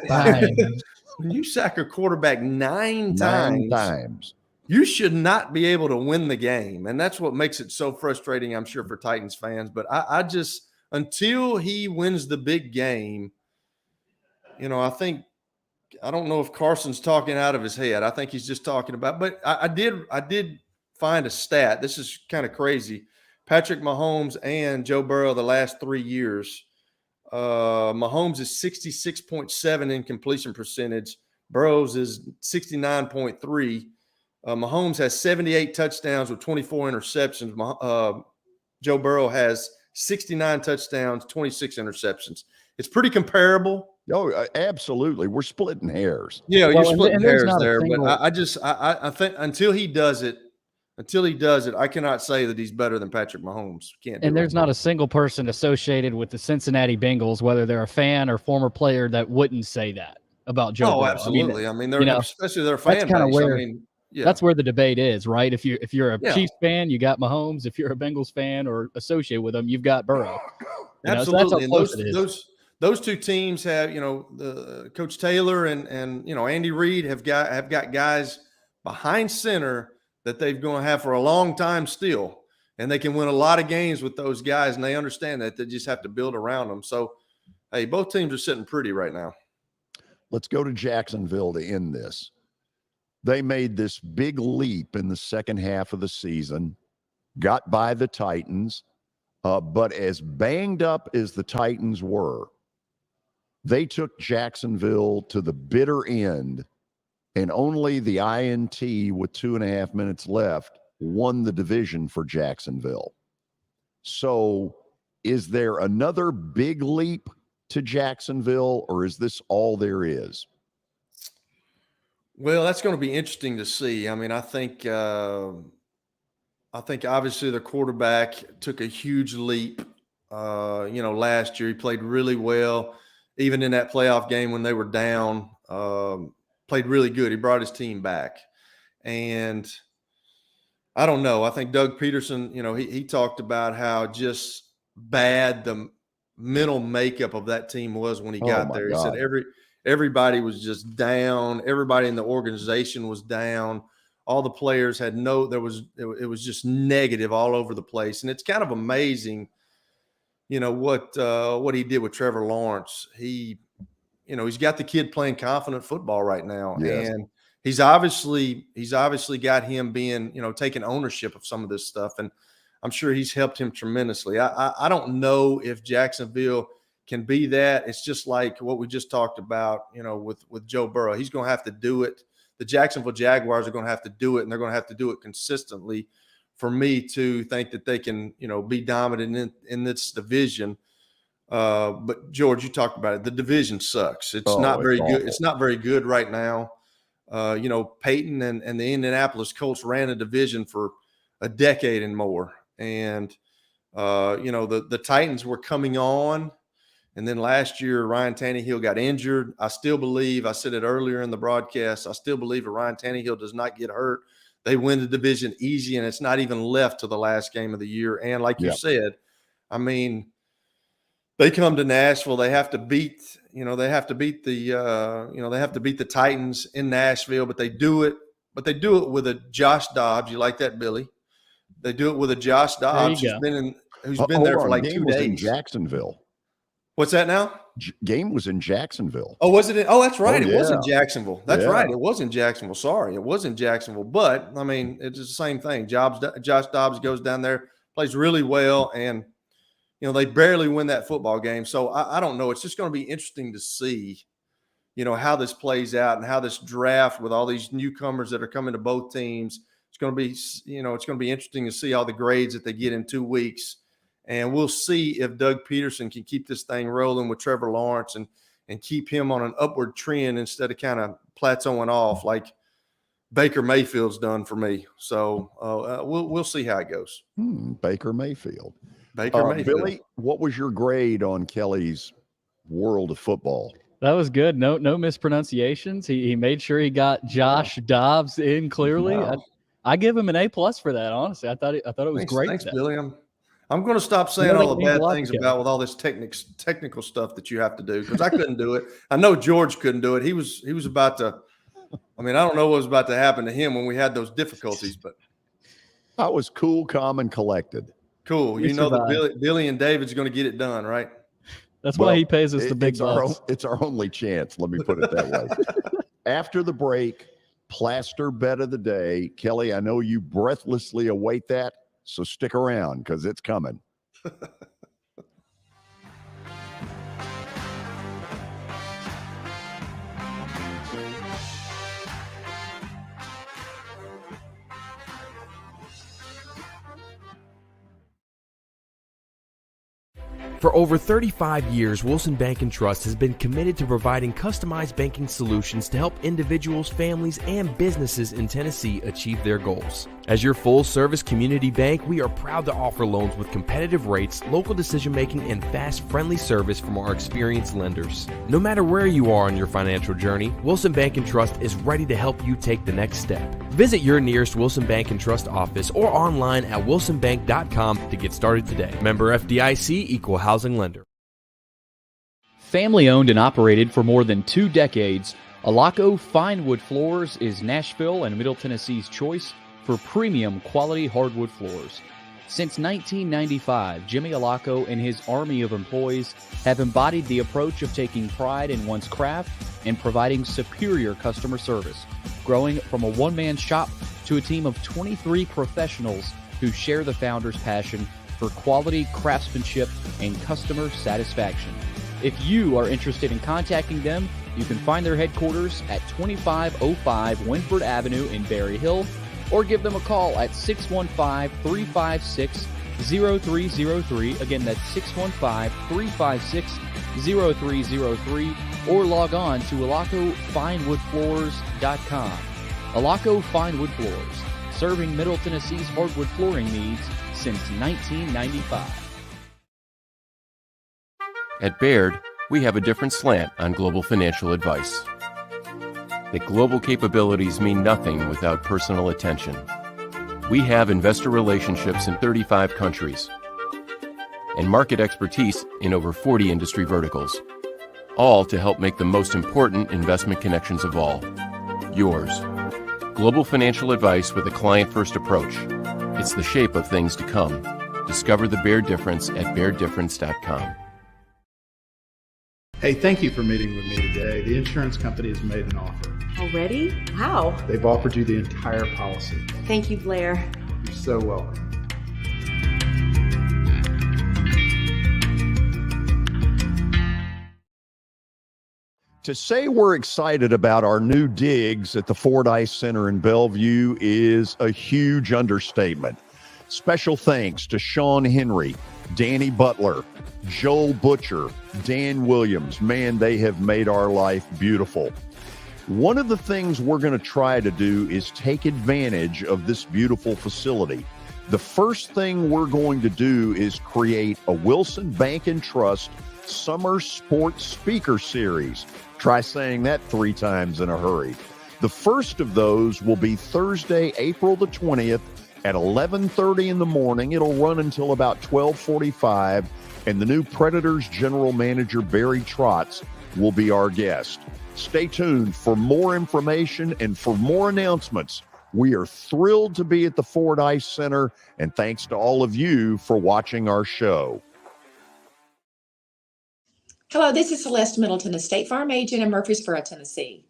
times. When you sack a quarterback 9 times, you should not be able to win the game. And that's what makes it so frustrating, I'm sure, for Titans fans. But I just, until he wins the big game, I don't know if Carson's talking out of his head. I think he's just talking about, but I did find a stat. This is kind of crazy. Patrick Mahomes and Joe Burrow the last 3 years. Mahomes is 66.7 in completion percentage. Burrow's is 69.3. Mahomes has 78 touchdowns with 24 interceptions. Joe Burrow has 69 touchdowns, 26 interceptions. It's pretty comparable. Oh, absolutely. We're splitting hairs. Yeah, you're splitting hairs there. But I think until he does it, I cannot say that he's better than Patrick Mahomes. And there's not a single person associated with the Cincinnati Bengals, whether they're a fan or former player, that wouldn't say that about Joe Burrow. Absolutely. I mean, especially their fan base. That's where the debate is, right? If you're a Chiefs fan, you got Mahomes. If you're a Bengals fan or associated with them, you've got Burrow. Absolutely. And those two teams have, the Coach Taylor and Andy Reid have got guys behind center that they're going to have for a long time still, and they can win a lot of games with those guys, and they understand that they just have to build around them. So, hey, both teams are sitting pretty right now. Let's go to Jacksonville to end this. They made this big leap in the second half of the season, got by the Titans, but as banged up as the Titans were, they took Jacksonville to the bitter end, and only the INT with 2.5 minutes left won the division for Jacksonville. So is there another big leap to Jacksonville, or is this all there is? Well, that's going to be interesting to see. I mean, I think obviously the quarterback took a huge leap. Last year he played really well, even in that playoff game when they were down. Played really good. He brought his team back, and I don't know. I think Doug Peterson, he talked about how just bad the mental makeup of that team was when he got there. He said everybody was just down. Everybody in the organization was down. All the players had it was just negative all over the place. And it's kind of amazing, what he did with Trevor Lawrence. He's got the kid playing confident football right now. Yes. And he's obviously got him being, taking ownership of some of this stuff. And I'm sure he's helped him tremendously. I don't know if Jacksonville can be that. It's just like what we just talked about, with Joe Burrow. He's going to have to do it. The Jacksonville Jaguars are going to have to do it, and they're going to have to do it consistently for me to think that they can, be dominant in this division. But George, you talked about it. The division sucks. It's not very good. It's not very good right now. Peyton and the Indianapolis Colts ran a division for a decade and more. And, the Titans were coming on. And then last year, Ryan Tannehill got injured. I still believe, I said it earlier in the broadcast, I still believe if Ryan Tannehill does not get hurt, they win the division easy, and it's not even left to the last game of the year. And like you said, I mean, they come to Nashville, they have to beat the Titans in Nashville, but they do it with a Josh Dobbs. You like that, Billy? They do it with a Josh Dobbs who's been there for like 2 days. In Jacksonville. What's that now? Game was in Jacksonville. Oh, was it? Oh, that's right. It was in yeah. Jacksonville. That's right. It was in Jacksonville. Sorry. It was in Jacksonville. But, I mean, it's the same thing. Josh Dobbs goes down there, plays really well, and, they barely win that football game. So, I don't know. It's just going to be interesting to see, how this plays out and how this draft with all these newcomers that are coming to both teams, it's going to be, it's going to be interesting to see all the grades that they get in 2 weeks. And we'll see if Doug Peterson can keep this thing rolling with Trevor Lawrence and keep him on an upward trend instead of kind of plateauing off like Baker Mayfield's done for me. So we'll see how it goes. Baker Mayfield. Billy, what was your grade on Kelly's World of Football? That was good. No mispronunciations. He made sure he got Josh Dobbs in clearly. Wow. I give him an A+ for that. Honestly, I thought it was great. Thanks, Billy. I'm going to stop saying all the bad things about with all this technical stuff that you have to do, because I couldn't do it. I know George couldn't do it. He was about to. I mean, I don't know what was about to happen to him when we had those difficulties, but I was cool, calm, and collected. Cool. That Billy and David's going to get it done, right? That's why he pays us the big bucks. It's our only chance. Let me put it that way. After the break, Plaster Bet of the Day. Kelly, I know you breathlessly await that. So stick around because it's coming. For over 35 years, Wilson Bank & Trust has been committed to providing customized banking solutions to help individuals, families, and businesses in Tennessee achieve their goals. As your full-service community bank, we are proud to offer loans with competitive rates, local decision-making, and fast, friendly service from our experienced lenders. No matter where you are on your financial journey, Wilson Bank & Trust is ready to help you take the next step. Visit your nearest Wilson Bank & Trust office or online at wilsonbank.com to get started today. Member FDIC, Equal Housing Lender. Family owned and operated for more than 2 decades, Alaco Fine Wood Floors is Nashville and Middle Tennessee's choice for premium quality hardwood floors. Since 1995, Jimmy Alaco and his army of employees have embodied the approach of taking pride in one's craft and providing superior customer service, growing from a one-man shop to a team of 23 professionals who share the founder's passion for quality craftsmanship and customer satisfaction. If you are interested in contacting them, you can find their headquarters at 2505 Winford Avenue in Berry Hill, or give them a call at 615-356-5555. 615-356-0303. Again, that's 615-356-0303. Or log on to alacofinewoodfloors.com. Alaco Fine Wood Floors, serving Middle Tennessee's hardwood flooring needs since 1995. At Baird, we have a different slant on global financial advice. That global capabilities mean nothing without personal attention. We have investor relationships in 35 countries and market expertise in over 40 industry verticals, all to help make the most important investment connections of all, yours. Global financial advice with a client-first approach. It's the shape of things to come. Discover the Baird difference at BairdDifference.com. Hey, thank you for meeting with me today. The insurance company has made an offer. Already? Wow. They've offered you the entire policy. Thank you, Blair. You're so welcome. To say we're excited about our new digs at the Fordyce Center in Bellevue is a huge understatement. Special thanks to Sean Henry, Danny Butler, Joel Butcher, Dan Williams. Man, they have made our life beautiful. One of the things we're going to try to do is take advantage of this beautiful facility. The first thing we're going to do is create a Wilson Bank and Trust Summer Sports Speaker Series. Try saying that 3 times in a hurry. The first of those will be Thursday, April the 20th at 11:30 in the morning. It'll run until about 12:45, and the new Predators general manager, Barry Trotz, will be our guest. Stay tuned for more information and for more announcements. We are thrilled to be at the Fordyce Center, and thanks to all of you for watching our show. Hello, this is Celeste Middleton, a State Farm agent in Murfreesboro, Tennessee.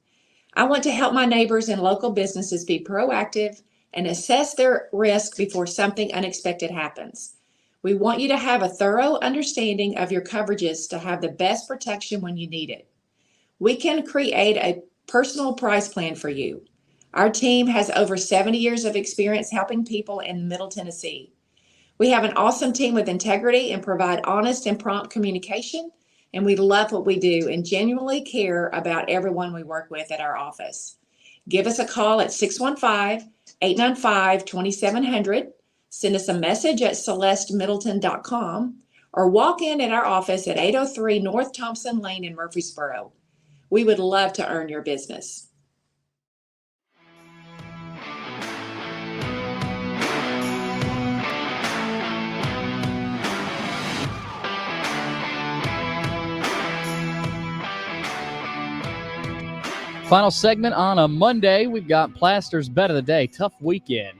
I want to help my neighbors and local businesses be proactive and assess their risk before something unexpected happens. We want you to have a thorough understanding of your coverages to have the best protection when you need it. We can create a personal price plan for you. Our team has over 70 years of experience helping people in Middle Tennessee. We have an awesome team with integrity and provide honest and prompt communication, and we love what we do and genuinely care about everyone we work with at our office. Give us a call at 615-895-2700. Send us a message at celestemiddleton.com or walk in at our office at 803 North Thompson Lane in Murfreesboro. We would love to earn your business. Final segment on a Monday. We've got Plaster's Bet of the Day. Tough weekend.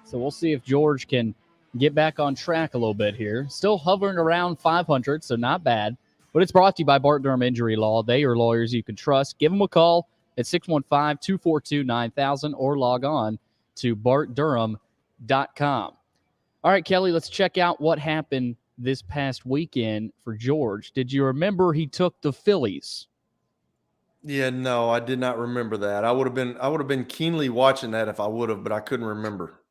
So we'll see if George can get back on track a little bit here. Still hovering around 500, so not bad. But it's brought to you by Bart Durham Injury Law. They are lawyers you can trust. Give them a call at 615-242-9000 or log on to bartdurham.com. All right, Kelly, let's check out what happened this past weekend for George. Did you remember he took the Phillies? Yeah, no, I did not remember that. I would have been keenly watching that if I would have, but I couldn't remember.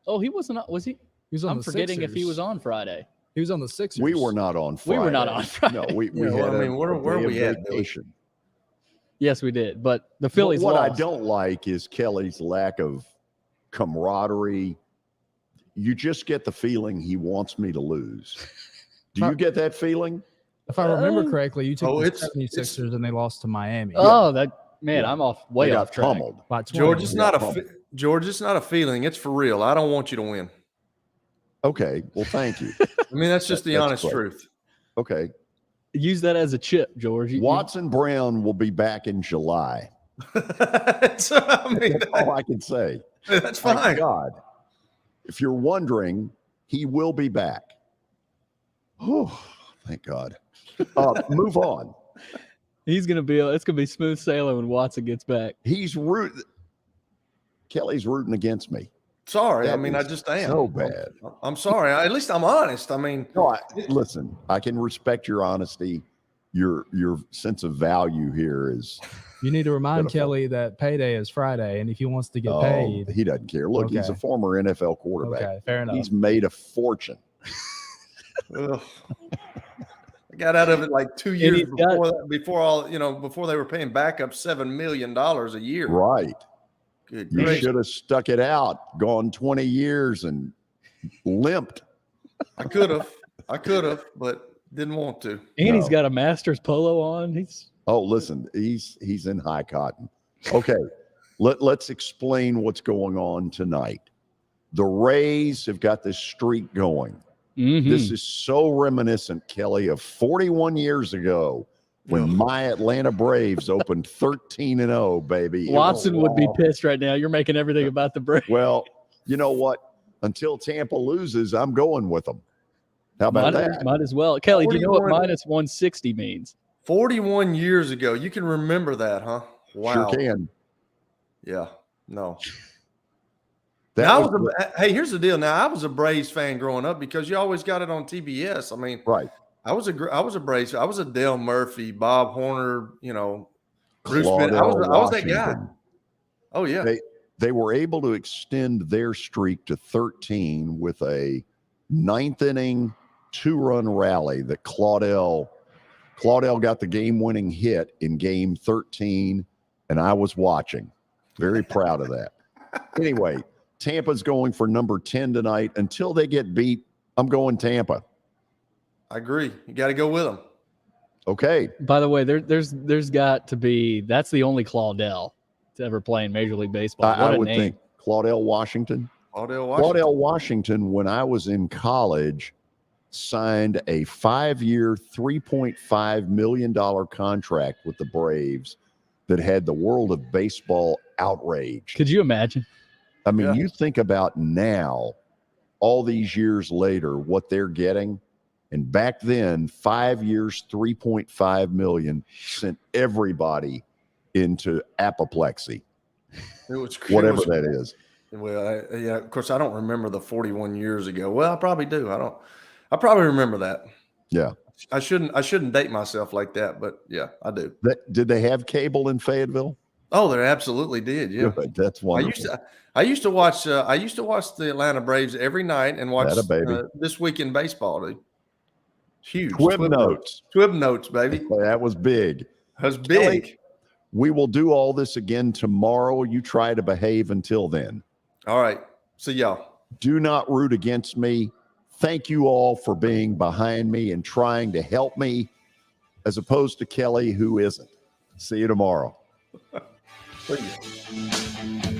Oh, he wasn't. Was he? He was on I'm the forgetting Sixers. if he was on Friday. He was on the Sixers. We were not on Friday. We were not on Friday. No, we Yeah, had I mean, where a we at, vacation. Yes, we did. But the Phillies What I lost. don't like is Kelly's lack of camaraderie. You just get the feeling he wants me to lose. Do you get that feeling? If I remember correctly, you took the it's- 76ers and they lost to Miami. Oh, man, Yeah. I'm way They off got track. pummeled. By 20. George, it's not a feeling. It's for real. I don't want you to win. Okay, well, thank you. I mean, that's just the That's honest great. truth. Okay. Use that as a chip, George. Watson Brown will be back in July. That's, I mean, That's all I can say. that's Thank fine. God. If you're wondering, he will be back. Oh, thank God. Move on. It's gonna be smooth sailing when Watson gets back. Kelly's rooting against me. Sorry. That I mean, I is just am. so bad. I'm sorry. At least I'm honest. I mean, No, listen, I can respect your honesty. Your sense of value here is You need to remind Pitiful. Kelly that payday is Friday, and if he wants to get oh, paid, he doesn't care. Look, he's a Okay. former NFL quarterback. okay, fair enough. He's made a fortune. Ugh. I got out of it like 2 years before they were paying backup $7 million a year. Right. Good You gracious. should have stuck it out, gone 20 years and limped. I could have, but didn't want to. And he's got a Masters polo on. Oh, listen, he's in high cotton. Okay, let's explain what's going on tonight. The Rays have got this streak going. Mm-hmm. This is so reminiscent, Kelly, of 41 years ago when my Atlanta Braves opened 13-0, baby. Watson would be pissed right now. You're making everything about the Braves. Well, you know what? Until Tampa loses, I'm going with them. How about that? Might as well. Kelly, do you know what minus 160 means? 41 years ago. You can remember that, huh? Wow. Sure can. Yeah. No. Hey, here's the deal. Now, I was a Braves fan growing up because you always got it on TBS. I mean, right. I was a Braves. I was a Dale Murphy, Bob Horner, Bruce Bennett. I was that guy. Oh yeah. They were able to extend their streak to 13 with a 9th inning 2-run rally that Claudel got the game-winning hit in game 13, and I was watching. Very proud of that. Anyway, Tampa's going for number 10 tonight. Until they get beat, I'm going Tampa. I agree. You got to go with them. Okay. By the way, there's got to be, that's the only Claudel to ever play in Major League Baseball. I would think Claudel Washington. Claudel Washington, when I was in college, signed a 5-year, $3.5 million contract with the Braves that had the world of baseball outraged. Could you imagine? I mean, you think about now, all these years later, what they're getting. And back then, 5 years, $3.5 million sent everybody into apoplexy. Whatever that is. Well, of course, I don't remember the 41 years ago. Well, I probably do. I probably remember that. Yeah. I shouldn't date myself like that, but yeah, I do. Did they have cable in Fayetteville? Oh, they absolutely did. Yeah. Good. That's wonderful. I used to watch the Atlanta Braves every night and watch This Week in Baseball, dude. Huge. Twib notes. Twib notes, baby. That was big. That was big. Kelly, we will do all this again tomorrow. You try to behave until then. All right. See y'all. Do not root against me. Thank you all for being behind me and trying to help me, as opposed to Kelly, who isn't. See you tomorrow. See you.